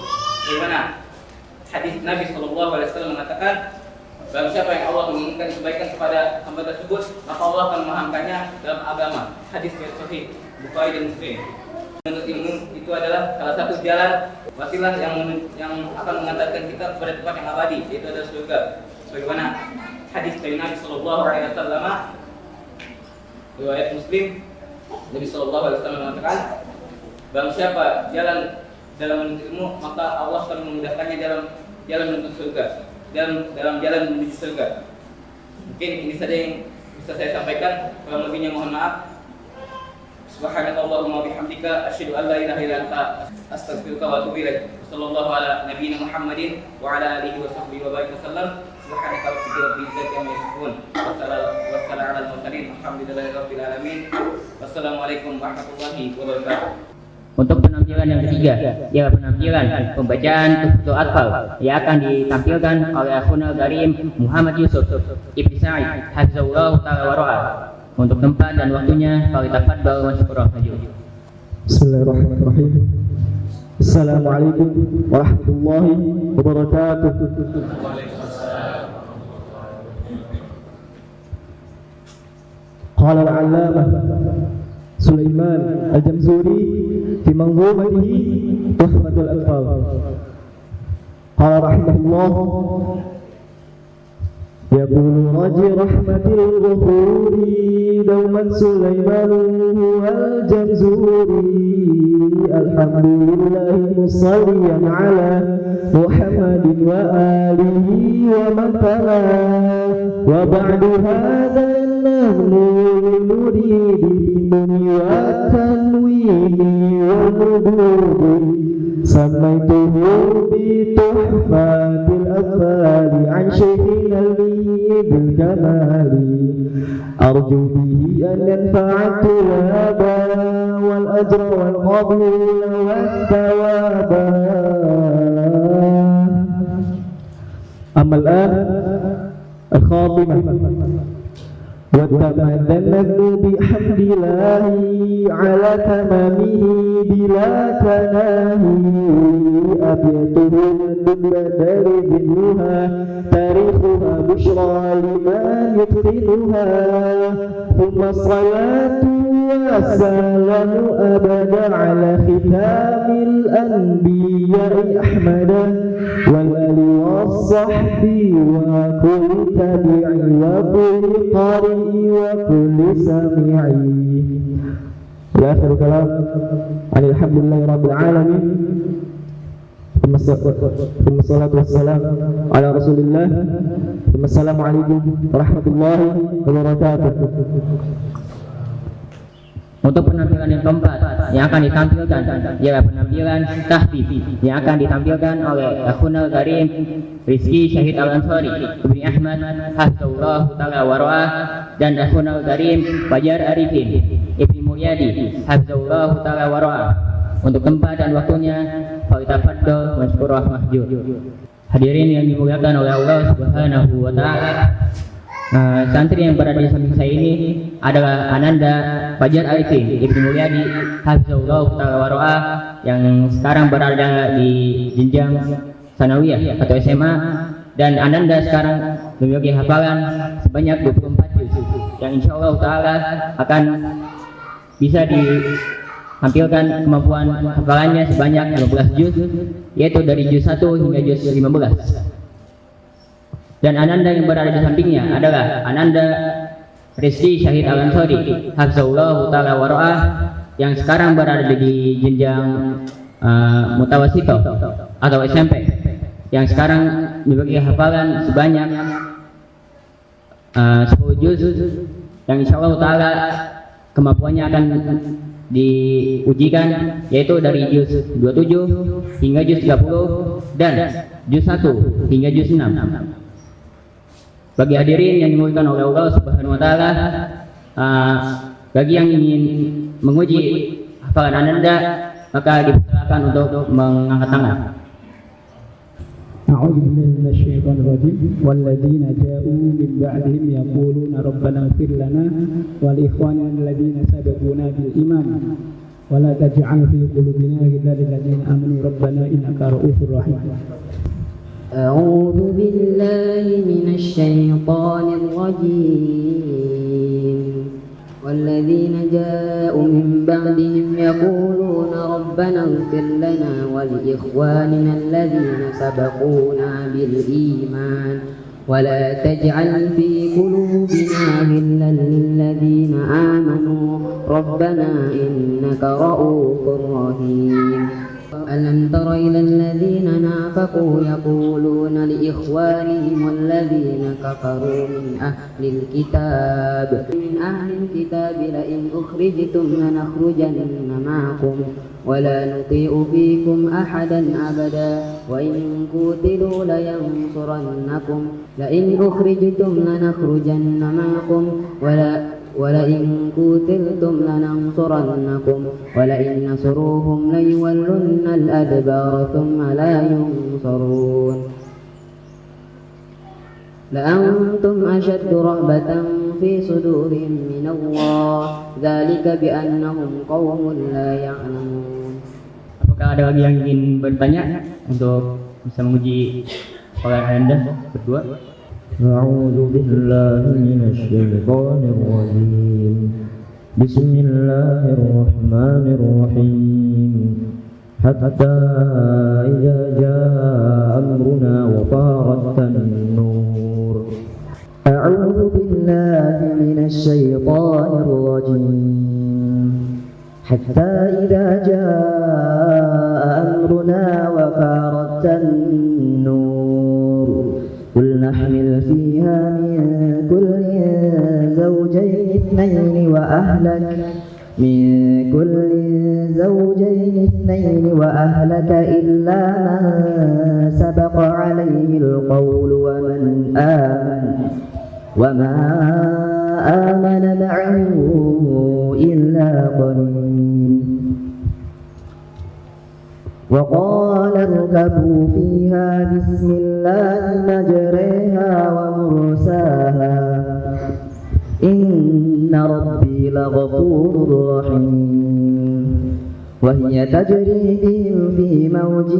Speaker 5: Bagaimana hadis Nabi sallallahu alaihi wasallam mengatakan, barang siapa yang Allah menginginkan kebaikan kepada hamba tersebut, maka Allah akan memahamkannya dalam agama. Hadis riwayat sahih Bukhari dan Muslim. Menuntut ilmu itu adalah salah satu jalan wasilah yang akan mengantarkan kita kepada tempat yang abadi, yaitu adalah surga. Sebagaimana hadis dari Nabi sallallahu alaihi wasallam riwayat Muslim, Nabi sallallahu alaihi wasallam mengatakan, barang siapa jalan dalam menuntut ilmu, maka Allah akan memudahkannya dalam jalan menuntut surga, dalam jalan menuju surga. Mungkin ini saja yang bisa saya sampaikan, kurang lebihnya mohon maaf. Subhanakallahumma bihamdika asyhadu an la ilaha illa anta astaghfiruka wa atubu ilaik. Sallallahu ala nabiyyina Muhammadin wa ala alihi wa sahbihi wa barik wasallam. Subhanaka rabbil izzati amma yasifun. Wassalamu ala al-mursalin. Alhamdulillahirabbil alamin. Wassalamualaikum warahmatullahi wabarakatuh.
Speaker 1: Untuk penampilan yang ketiga, ialah penampilan pembacaan Tuhfatul Atfal yang akan ditampilkan oleh Akhunal Karim Muhammad Yusuf Ibn Sa'id Hafizahullah Ta'ala wa Ra'ah. Untuk tempat dan waktunya, falyatafaddal masykurah.
Speaker 6: Bismillahirrahmanirrahim. Assalamualaikum warahmatullahi wabarakatuh. Qala al-'allamah Sulaiman al-Jamzuri fi manzumatihi Tuhfatul Atfal. Qala rahimahullah, yaqulu raji rahmatil ghafuri dauman Sulaiman al-Jamzuri, alhamdulillahi musalliyan ala Muhammadin wa alihi wa man tala, wa ba'du hadha nahnu nuridi bimuni wa tanwini wa nududi, sammaituhu bi Tuhfatil Atfal an shaykhina bil kamali, arju bihi an yanfa'a tulaba wal ajra wal qabula wat thawaba. Amma al-an al-khatimah. وتمدنت بحمد الله على تمامه بلا تناهي، أبيته بالبدر ذلها تاريخها بشرى لمن يتقنها، ثم الصلاة والسلام أبدا على ختام الأنبياء أحمد والآل والصحب وكل تابعي وكل قارئ وكل سامعي. آخر كلام عن الحمد لله رب العالمين، ثم الصلاة والسلام على رسول الله، ثم السلام عليكم ورحمة الله وبركاته.
Speaker 1: Untuk penampilan yang keempat yang akan ditampilkan ialah penampilan tahfidz yang akan ditampilkan oleh Akhunal Karim Rizky Syahid Al-Ansari Ibni Ahmad Hafizahullah Ta'ala Wara'ah dan Akhunal Karim Fajar Arifin Ibni Mulyadi Hafizahullah Ta'ala Wara'ah. Untuk tempat dan waktunya faltafadhal mashkurah mahjur. Hadirin yang dimuliakan oleh Allah Subhanahu wa Ta'ala, santri yang berada di samping saya ini adalah Ananda Fajar Arifin Ibnu Mulyadi Hafizahullah Ta'ala Wara'ah yang sekarang berada di jenjang sanawiyah atau SMA, dan Ananda sekarang memiliki hafalan sebanyak 24 juz yang insyaallah Ta'ala akan bisa ditampilkan kemampuan hafalannya sebanyak 15 juz, yaitu dari juz 1 hingga juz 15. Dan Ananda yang berada di sampingnya adalah Ananda Rizky Syahid Al-Ansari Hafizahullah Ta'ala Wara'ah yang sekarang berada di jenjang mutawasito atau SMP, yang sekarang memiliki hafalan sebanyak 10 juz yang insyaallah Ta'ala kemampuannya akan diujikan, yaitu dari juz 27 hingga juz 30 dan juz 1 hingga juz 6. Bagi hadirin yang dimuliakan oleh Allah Subhanahu wa Ta'ala, bagi yang ingin menguji hafalan Ananda, maka dipersilakan untuk mengangkat tangan.
Speaker 8: أعوذ بالله من الشيطان الرجيم والذين جاءوا من بعدهم يقولون ربنا اغفر لنا ولإخواننا الذين سبقونا بالإيمان ولا تجعل في قلوبنا غلا للذين آمنوا ربنا إنك رؤوف رحيم.
Speaker 3: أعوذ بالله من الشيطان الرجيم والذين جاءوا من بعدهم يقولون ربنا اغفر لنا ولإخواننا الذين سبقونا بالإيمان ولا تجعل في قلوبنا غلا للذين آمنوا ربنا إنك رؤوف رحيم. ألم تر إلى الذين نافقوا يقولون لإخوانهم الذين كفروا من أهل الكتاب لئن أخرجتم لنخرجن معكم ولا نطيع فيكم أحدا أبدا وإن قتلوا لينصرنكم لئن أخرجتم لنخرجن معكم ولئن قتلتم لننصرنكم ولئن نصروهم ليولن الأدبار ثم لا ينصرون لأنتم أشد رهبة في صدورهم من الله ذلك بأنهم قوم لا يعلمون.
Speaker 1: Apakah ada lagi yang ingin bertanya untuk bisa menguji hafalan Anda berdua?
Speaker 6: أعوذ بالله من الشيطان الرجيم بسم الله الرحمن الرحيم حتى إذا جاء أمرنا وفارت النور. أعوذ بالله من الشيطان الرجيم حتى إذا جاء أمرنا وفارت النور قل نحمل فيها من كل زوجين اثنين وأهلك إلا من سبق عليه القول وما آمن معه إلا قليل. وقال اركبوا فيها بسم الله مجريها ومرساها إن ربي لغفور رحيم. وهي تجري بهم في موج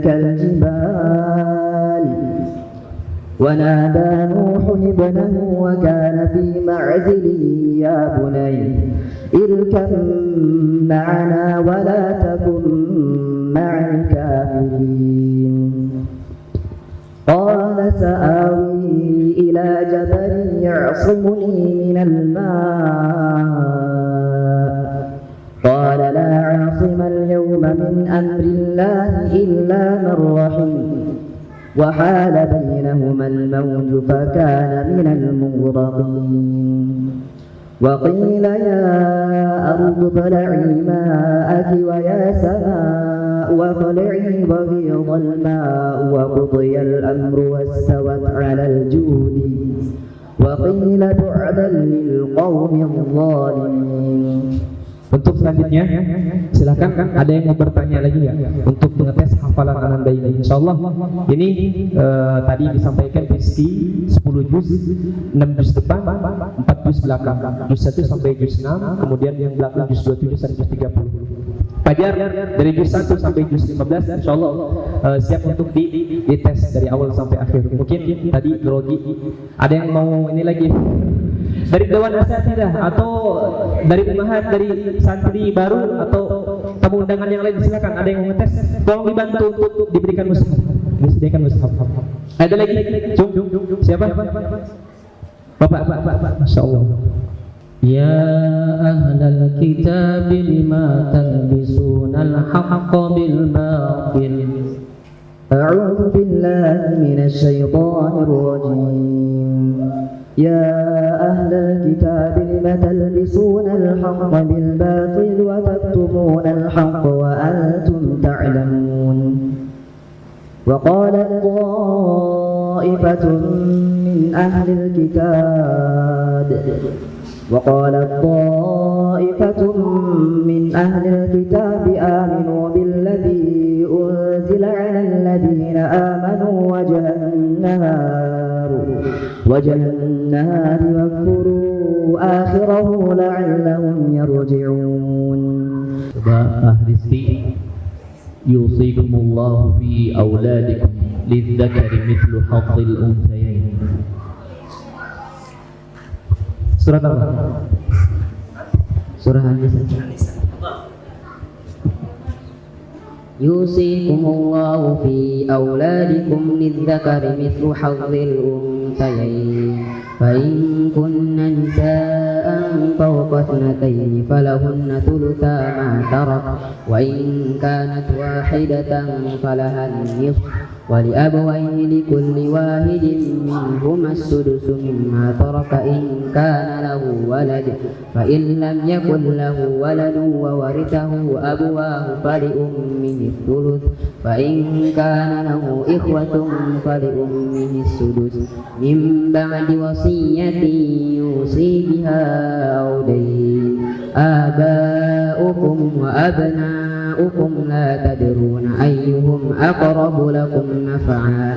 Speaker 6: كالجبال ونادى نوح ابنه وكان في معزل يا بني اركب معنا ولا تكن مع الكافرين. قال سآوي إلى جبل يعصمني من الماء قال لا عاصم اليوم من أمر الله إلا من رحم وحال بينهما الموج فكان من المغرقين.
Speaker 9: وقيل يا أرض ابلعي ماءك ويا سماء واقلعي وغيض الماء وقضي الأمر واستوت على الجود وقيل بعدا للقوم الظالمين.
Speaker 10: Untuk selanjutnya, silakan ada yang mau bertanya lagi nggak untuk mengetes hafalan Ananda ini? Insyaallah ini tadi disampaikan Rizky 10 juz, 6 juz depan, 4 juz belakang, juz 1 sampai juz 6, kemudian yang belakang juz 27 sampai juz 30. Fajar dari juz 1 sampai juz 15, insyaallah siap untuk dites dari awal sampai akhir. Mungkin tadi grogi, ada yang mau ini lagi? Dari Dewan Asatidzah atau dari umahat, dari santri baru atau tamu undangan yang lain, silakan. Ada yang mau ngetes, tolong dibantu untuk diberikan mushaf, disediakan mushaf. Ada lagi? Siapa? Bapak. Masya Allah.
Speaker 1: Ya ahlal kitab lima talbisunal haqqa bil batil.
Speaker 9: A'udzu billahi minasy syaithanir rajim. يا أهل الكتاب لم تلبسون الحق بالباطل وتكتمون الحق وأنتم تعلمون. وقال طائفة من أهل الكتاب آمنوا بالذي أنزل على الذين آمنوا وجه النهار واكفروا آخره لعلهم يرجعون.
Speaker 2: يوصيكم الله في أولادكم للذكر مثل حظ الأنثيين.
Speaker 10: Surat apa?
Speaker 9: Surah An-Nisa. يوصيكم الله في أولادكم للذكر مثل حظ الأنثيين فإن كن نساء فوق اثنتين فلهن ثلثا ما ترك وإن كانت واحدة فلها النصف ولأبويه لكل واحد منهما السدس مما ترك إن كان له ولد فإن لم يكن له ولد وورثه أبواه فلأمه الثلث فإن كان له إخوة فلأمه السدس من بعد وصية يوصي بها أو دين. آباؤكم وأبناؤكم لا تدرون أيهم أقرب لكم نفعا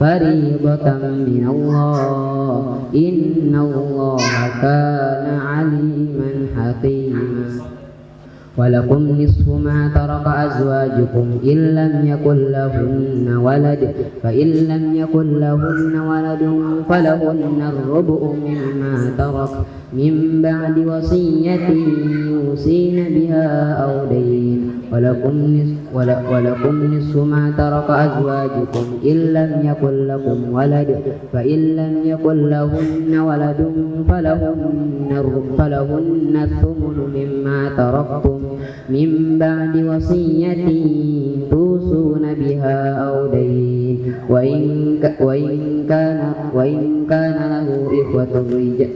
Speaker 9: فريضة من الله إن الله كان عليما حكيما. ولكم نصف ما ترك أزواجكم إن لم يكن لهن ولد فإن لم يكن لهن ولد فلهن الربع مما ترك من بعد وصية يوصين بها أو دين. ولكم نصف ما ترك أزواجكم إن لم يكن لكم ولد فإن لم يكن لهن ولد فلهن الثمن مما تركتم من بعد وصية توصون بها أو دين. وإن كان له إخوة رجال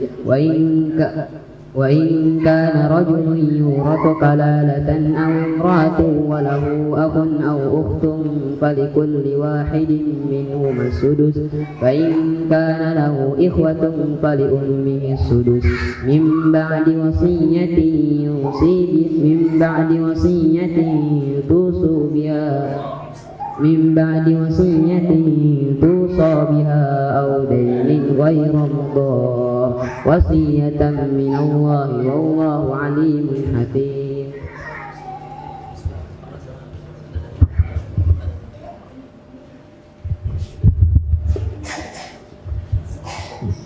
Speaker 9: وإن كان رجل يورث كلالة أو امرأة وله أخ أو أخت فلكل واحد منهما السدس فإن كان له إخوة فلأمه السدس من بعد وصية توصى بها أو دين غير مضار وصية من الله والله عليم حكيم.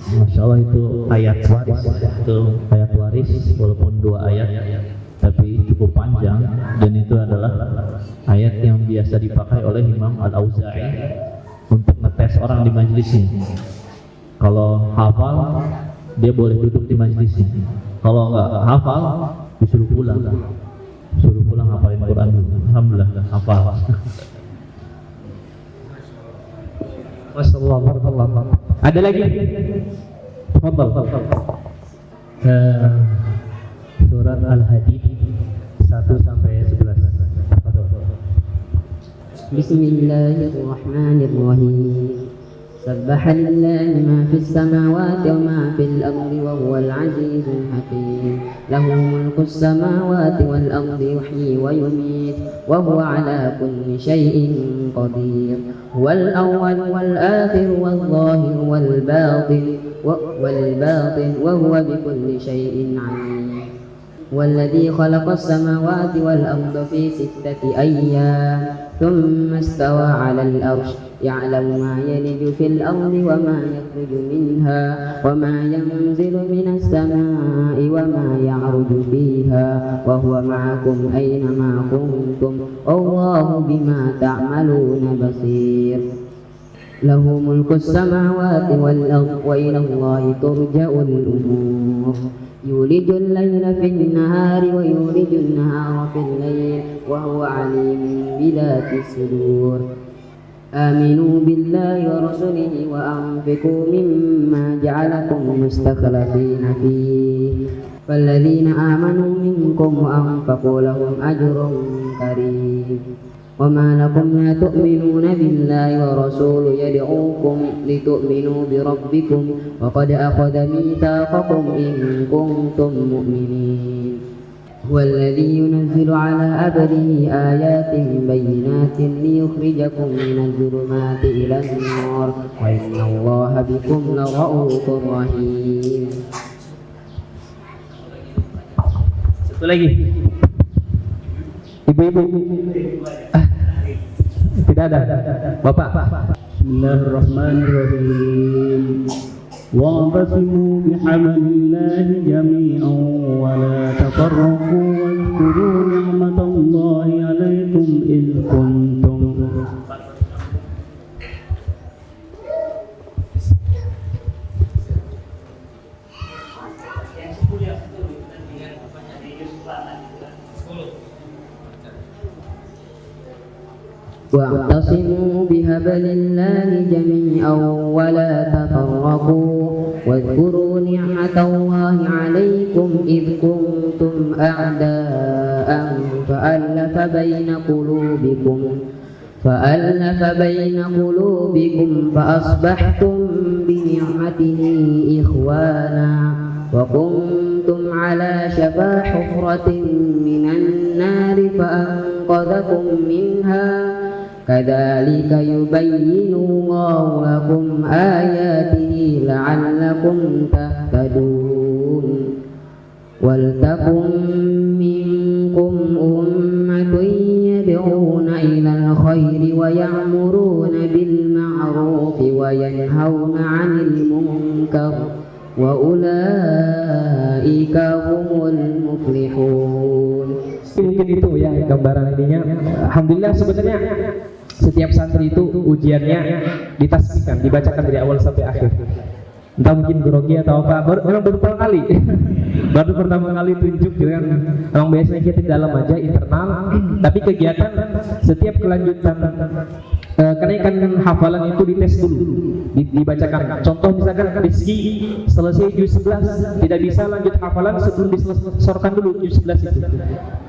Speaker 2: Masya Allah, itu ayat waris, walaupun 2 ayat tapi cukup panjang, dan itu adalah ayat yang biasa dipakai oleh Imam Al-Auza'i untuk ngetes orang di majlisnya. Kalau hafal, dia boleh duduk di majlisnya. Kalau nggak hafal, disuruh pulang hafalin Quran dulu. Alhamdulillah hafal.
Speaker 10: Masya Allah, barakallah. Ada lagi? Tafadhal.
Speaker 2: Surat Al-Hadid 1 sampai 11.
Speaker 9: Bismillahirrahmanirrahim. Sabbaha lillahi ma fis samawati wa ma fil ardi wa huwal azizul hakim. Lahu mulkus samawati wal ardi yuhyi wa yumiit wa huwa ala kulli syai'in qadir. Huwal awwal wal akhir wal zahir wal batin wa huwa bikulli syai'in 'alim. والذي خلق السماوات والأرض في 6 أيام ثم استوى على الأرش يعلم ما يلج في الأرض وما يخرج منها وما ينزل من السماء وما يعرج فيها وهو معكم أينما كنتم والله بما تعملون بصير. له ملك السماوات والأرض وإلى الله ترجع الأمور. يولج الليل في النهار ويولج النهار في الليل وهو عليم بذات الصدور. آمنوا بالله ورسله وأنفقوا مما جعلكم مستخلفين فيه فالذين آمنوا منكم وأنفقوا لهم أجر كريم. وما لكم لا تؤمنون بالله ورسوله يدعوكم لتؤمنوا بربكم وقد أخذ ميثاقكم إن كنتم مؤمنين. هو الذي ينزل على عبده آيات بينات ليخرجكم من الظلمات إلى النور وإن الله بكم لرؤوف رحيم.
Speaker 10: Satu lagi. Ibu-ibu. Tidak ada. Bapak.
Speaker 8: Bismillahirrahmanirrahim. Wa'tasimu bihablillahi jami'an wa la tafarraqu wadhkuru ni'matallahi 'alaikum idh kuntum
Speaker 9: واعتصموا بحبل الله جميعا ولا تفرقوا واذكروا نعمة الله عليكم إذ كنتم أعداء فألف بين قلوبكم فأصبحتم بنعمته إخوانا وكنتم على شفا حفرة من النار فأنقذكم منها كذلك يبين الله لكم آياته لعلكم تهتدون. ولتكن منكم أمة يدعون إلى الخير ويأمرون بالمعروف وينهون عن المنكر وأولئك هم المفلحون.
Speaker 10: Mungkin itu ya gambaran ininya. Alhamdulillah sebenarnya setiap santri itu ujiannya ditasbihkan, dibacakan dari awal sampai akhir. Entah mungkin grogi atau apa, memang baru pertama kali. Baru pertama kali tunjuk gitu kan. Memang biasanya kita di dalam aja internal, tapi kegiatan setiap kelanjutan kenaikan hafalan itu dites dulu, dibacakan. Contoh misalkan Rizki selesai juz 11 tidak bisa lanjut hafalan sebelum disetorkan dulu juz 11 itu.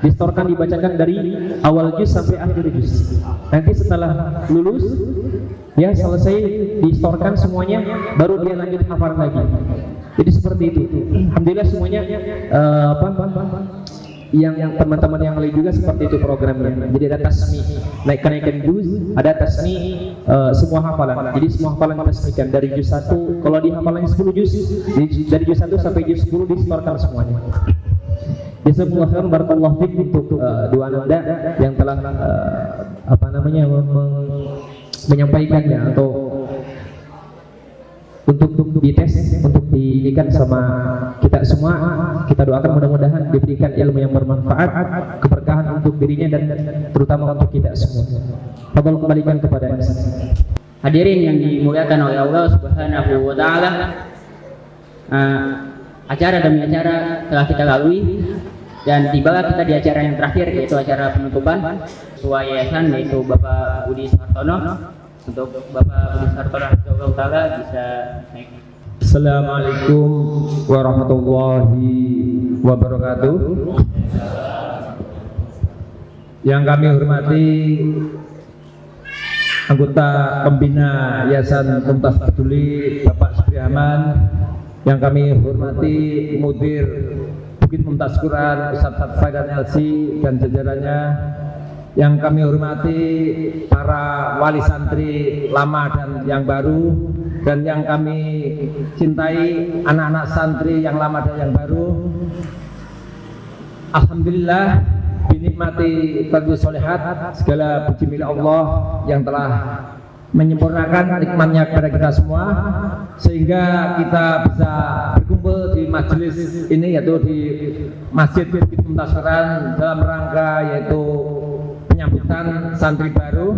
Speaker 10: Disetorkan dibacakan dari awal juz sampai akhir juz. Nanti setelah lulus ya selesai disetorkan semuanya baru dia lanjut hafalan lagi. Jadi seperti itu. Alhamdulillah semuanya yang teman-teman yang lain juga seperti itu programnya. Jadi ada tasmi kenaikan juz, ada tasmi semua hafalan. Jadi semua hafalan ditasmikan dari juz 1. Kalau di hafalannya 10 juz, dari juz 1 sampai juz 10 disetorkan semuanya. Jazakumullah barakallahu fiik untuk dua Anda yang telah menyampaikannya atau untuk dites, untuk diinikan sama kita semua. Kita doakan mudah-mudahan diberikan ilmu yang bermanfaat, keberkahan untuk dirinya dan terutama untuk kita semua. Fadhal kembalikan kepada Anda.
Speaker 1: Hadirin yang dimuliakan oleh Allah Subhanahu wa taala, acara demi acara telah kita lalui dan tibalah kita di acara yang terakhir, yaitu acara penutupan Ketua Yayasan, yaitu Bapak Budi Sartono. Untuk Bapak Budi Sartono Allah taala bisa naik.
Speaker 11: Assalamualaikum warahmatullahi wabarakatuh. Yang kami hormati anggota pembina Yayasan Mumtaz Peduli Bapak Suprihaman, yang kami hormati Mudir Bukit Mumtaz Quran Ustaz Faidan LC dan jajarannya, yang kami hormati para wali santri lama dan yang baru, dan yang kami cintai anak-anak santri yang lama dan yang baru. Alhamdulillah binikmati fadli solehat, segala puji milik Allah yang telah menyempurnakan nikmatnya kepada kita semua, sehingga kita bisa berkumpul di majelis ini, yaitu di Masjid Bukit Mumtaz Quran, dalam rangka yaitu penyambutan santri baru.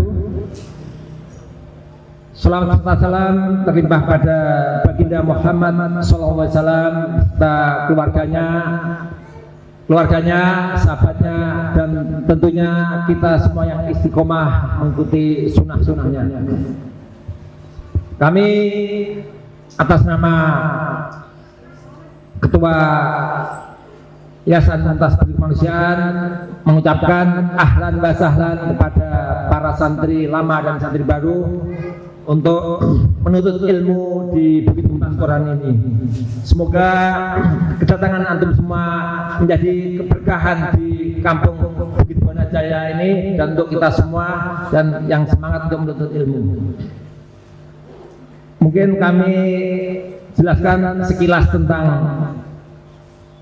Speaker 11: Salawat serta salam terlimpah pada baginda Muhammad SAW serta keluarganya, sahabatnya, dan tentunya kita semua yang istiqomah mengikuti sunnah-sunnahnya. Kami atas nama Ketua Yayasan Mumtaz Peduli Kemanusiaan mengucapkan ahlan wa sahlan kepada para santri lama dan santri baru untuk menuntut ilmu di Bukit Mumtaz Quran ini. Semoga kedatangan antum semua menjadi keberkahan di kampung Bukit Bonajaya ini dan untuk kita semua, dan yang semangat untuk menuntut ilmu. Mungkin kami jelaskan sekilas tentang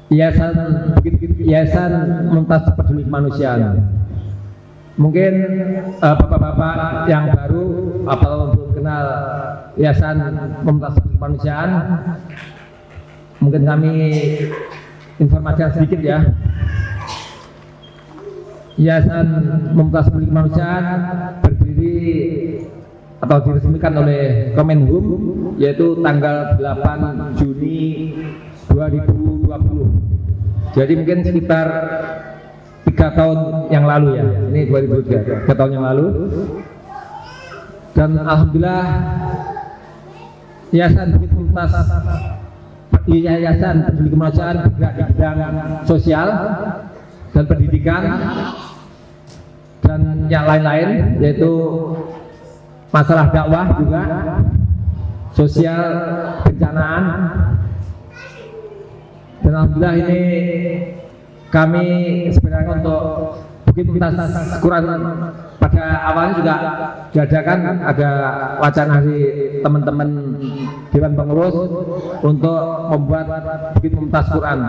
Speaker 11: Yayasan Mumtaz Peduli Kemanusiaan. Mungkin bapak-bapak yang baru atau belum kenal Yayasan Mumtaz Peduli Kemanusiaan, mungkin kami informasikan sedikit ya. Yayasan Mumtaz Peduli Kemanusiaan berdiri atau diresmikan oleh Kemenhum, yaitu tanggal 8 Juni 2020. Jadi mungkin sekitar 3 tahun yang lalu ya, ini 2003, 3 tahun yang lalu. Dan alhamdulillah Yayasan Bukit Mumtaz Yayasan Peduli Kemanusiaan bergerak di bidang sosial dan pendidikan dan yang lain-lain, yaitu masalah dakwah juga, sosial, bencanaan. Dan alhamdulillah ini kami sebenarnya untuk Bukit Mumtaz Quran pada awalnya juga diadakan, ada wacana dari teman-teman Dewan Pengurus untuk membuat Bukit Mumtaz Quran.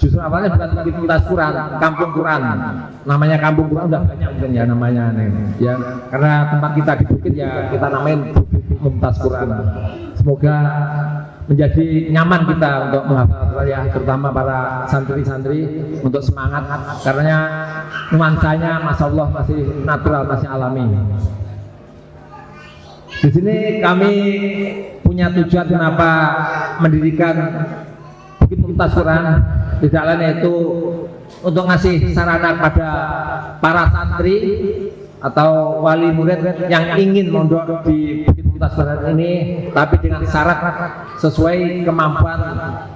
Speaker 11: Justru awalnya bukan Bukit Mumtaz Quran, Kampung Quran. Namanya Kampung Quran udah banyak mungkin ya namanya nih. Ya, karena tempat kita di Bukit ya kita namain Bukit Mumtaz Quran. Semoga menjadi nyaman kita untuk menghafal ya, terutama para santri-santri untuk semangat, karena nuansanya masya Allah masih natural, masih alami. Di sini kami punya tujuan kenapa mendirikan Bukit Mumtaz Quran, tidak lain yaitu untuk ngasih sarana pada para santri atau wali murid yang ingin mondok di Bukit Mumtaz Quran ini, tapi dengan syarat sesuai kemampuan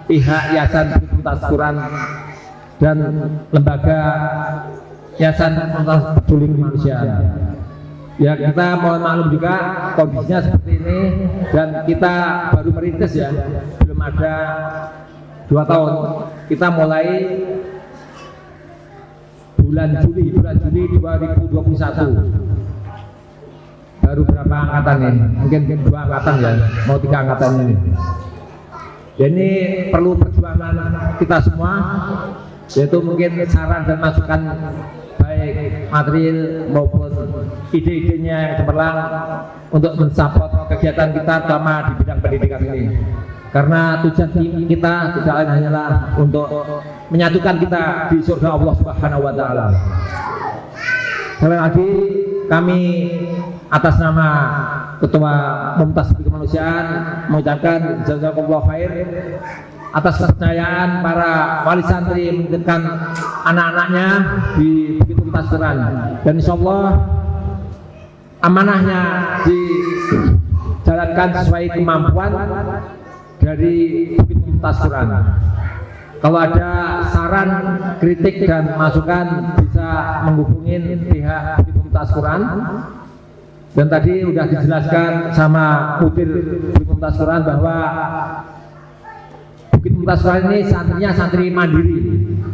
Speaker 11: pihak Yayasan Bukit Mumtaz Quran dan lembaga Yayasan Mumtaz Peduli Kemanusiaan. Ya, kita mohon maklum juga kondisinya seperti ini, dan kita baru merintis ya, belum ada 2 tahun. Kita mulai bulan Juli 2021. Baru berapa angkatan ini? Mungkin 2 angkatan ya, mau 3 angkatan ini. Ini perlu perjuangan kita semua, yaitu mungkin saran dan masukan baik material maupun ide-idenya yang cemerlang untuk mensupport kegiatan kita terutama di bidang pendidikan ini. Karena tujuan kita tidak lain hanyalah untuk menyatukan kita di surga Allah Subhanahu wa taala. Sekali lagi kami atas nama Ketua Mumtaz Peduli Kemanusiaan mengucapkan jazakumullah khair atas kepercayaan para wali santri menitipkan anak-anaknya di Bukit Mumtaz Quran, dan insyaallah amanahnya dijalankan sesuai kemampuan dari Bukit Mumtaz Quran. Kalau ada saran, kritik dan masukan bisa menghubungi pihak Bukit Mumtaz Quran. Dan tadi sudah dijelaskan sama mudir Bukit Mumtaz Quran bahwa Bukit Mumtaz Quran ini santrinya santri mandiri,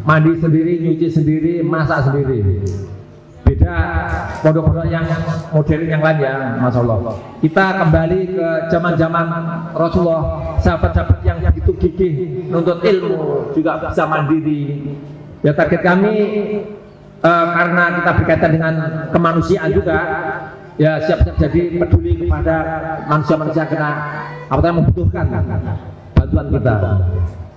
Speaker 11: mandi sendiri, nyuci sendiri, masak sendiri. Beda pondok-pondok yang modern yang lain ya, Masya Allah. Kita kembali ke zaman-zaman Rasulullah, sahabat-sahabat yang begitu gigih nuntut ilmu juga bisa mandiri. Ya target kami karena kita berkaitan dengan kemanusiaan juga, ya siap-siap jadi peduli kepada manusia-manusia yang kena apa membutuhkan bantuan kita.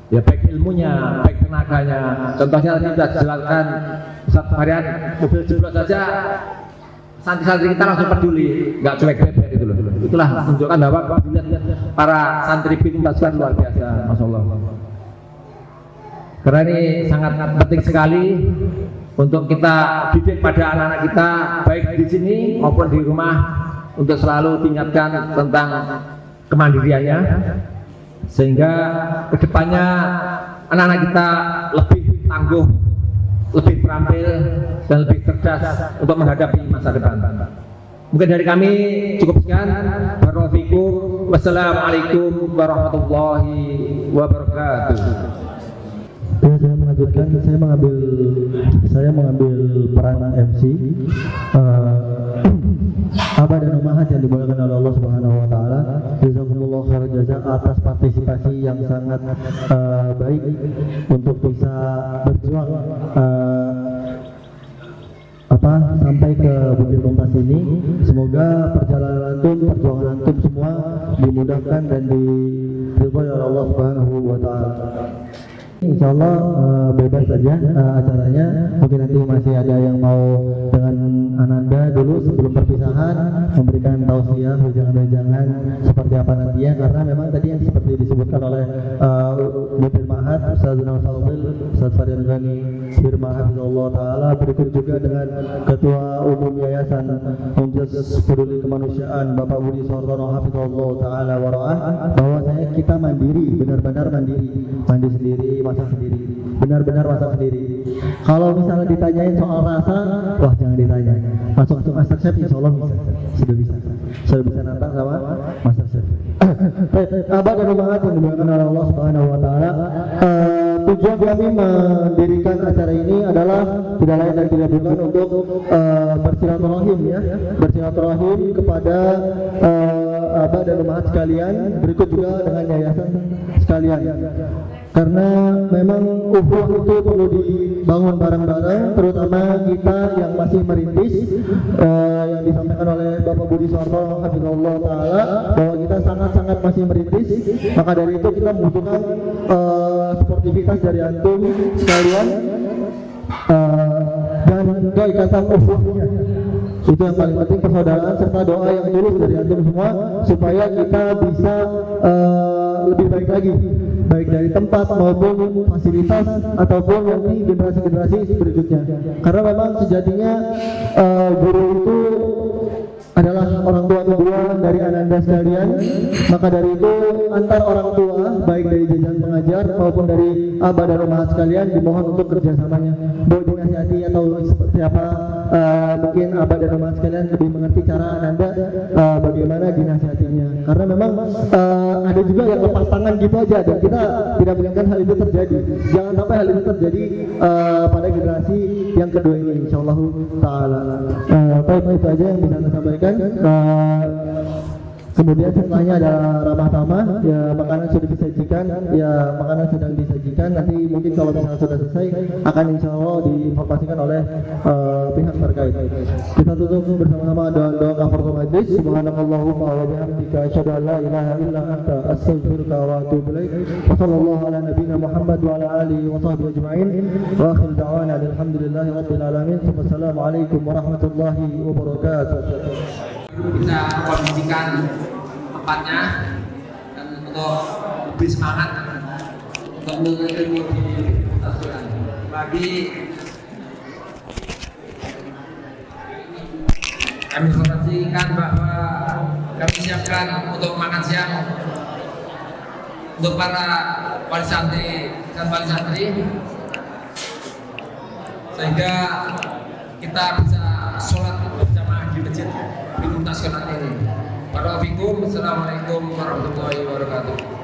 Speaker 11: Ya baik ilmunya, baik tenaganya. Contohnya tadi sudah dijelaskan satu harian mobil jebol saja, santri-santri kita langsung peduli, nggak cuek bebek itu loh. Itulah menunjukkan bahwa kepedulian para santri Bukit Mumtaz luar biasa, Masya Allah. Karena ini sangat penting sekali untuk kita didik pada anak-anak kita, baik di sini maupun di rumah, untuk selalu diingatkan tentang kemandiriannya, sehingga kedepannya anak-anak kita lebih tangguh, lebih terampil dan lebih cerdas untuk menghadapi masa depan. Mungkin dari kami cukup sekian. Barakallahu fikum. Wassalamualaikum warahmatullahi wabarakatuh.
Speaker 6: Saya melanjutkan, saya mengambil peranan MC. Abah dan Ummahat yang dimuliakan oleh Allah Subhanahu wa taala, jazakumullah khairan jazaa atas partisipasi yang sangat baik untuk bisa berjuang sampai ke Bukit Mumtaz ini. Semoga perjalanan perjuangan antum semua dimudahkan dan diridhoi oleh Allah Subhanahu wa taala. Insyaallah bebas saja acaranya. Mungkin nanti masih ada yang mau dengan Ananda dulu sebelum perpisahan memberikan tausiah, wejangan-wejangan seperti apa nantinya, karena memang tadi yang seperti disebutkan oleh Mudir Ma'had Ustaz Fadil, Ustaz Farian Ghani Firman Hafizullah Ta'ala, berikut juga dengan Ketua Umum Yayasan Mumtaz Peduli Kemanusiaan Bapak Budi Sortono Hafizullah Ta'ala Wara'ah, bahwa kita mandiri, benar-benar mandiri, mandi sendiri, masak sendiri, benar-benar masak sendiri. Kalau misalnya ditanyain soal rasa, wah jangan ditanya. Masuk Masterchef insya Allah sudah bisa nantang sama Masterchef. Abah dan Ummahat yang dimuliakan oleh Allah Subhanahu wa taala, tujuan kami mendirikan acara ini adalah tidak lain dan tidak bukan untuk bersilaturahim ya, bersilaturahim kepada Abah dan Ummahat sekalian, berikut juga dengan yayasan sekalian. Karena memang ukhuwah itu perlu dibangun bareng-bareng, terutama kita yang masih merintis, yang disampaikan oleh Bapak Budi Sortono Hafizullah Ta'ala, bahwa kita sangat-sangat masih merintis. Maka dari itu kita membutuhkan sportivitas dari antum sekalian dan ikatan ukhuwahnya. Itu yang paling penting, persaudaraan serta doa yang tulus dari antum semua, supaya kita bisa lebih baik lagi, baik dari tempat maupun fasilitas ataupun nanti generasi-generasi berikutnya. Karena memang sejatinya guru itu adalah orang tua kedua dari Ananda sekalian. Maka dari itu antar orang tua, baik dari jajaran pengajar maupun dari Abah dan Ummahat sekalian, dimohon untuk kerjasamanya. Boleh dinasihati atau seperti apa, mungkin Abah dan Ummahat sekalian lebih mengerti cara Ananda bagaimana dinasihatinya. Karena memang ada juga yang lepas tangan gitu aja, dan kita tidak menginginkan hal itu terjadi. Jangan sampai hal itu terjadi pada generasi yang kedua ini, insyaallah ta'ala. Itu aja yang bisa saya sampaikan. Kemudian setelahnya ada ramah tamah, ya makanan sudah disajikan, ya makanan sedang disajikan. Nanti mungkin kalau misalnya sudah selesai akan insya Allah diinformasikan oleh pihak terkait. Kita tutup bersama-sama doa kafaratul majlis. Subhanakallahumma wa bihamdika asyhadu an la ilaha illa anta astaghfiruka wa atubu ilaik. Wa sallallahu ala nabiyyina Muhammad wa ala alihi wa sahbihi ajma'in. Wa akhir da'wana alhamdulillahi rabbil alamin. Wassalamualaikum warahmatullahi wabarakatuh.
Speaker 11: Bisa kondisikan tempatnya dan untuk lebih semangat untuk menuntut ilmu di Al-Quran. Bagi kami informasikan bahwa kami siapkan untuk makan siang
Speaker 5: untuk para wali santri dan wali santri, sehingga kita bisa sholat berjamaah di masjid di Muntas Konat ini. Assalamualaikum warahmatullahi wabarakatuh.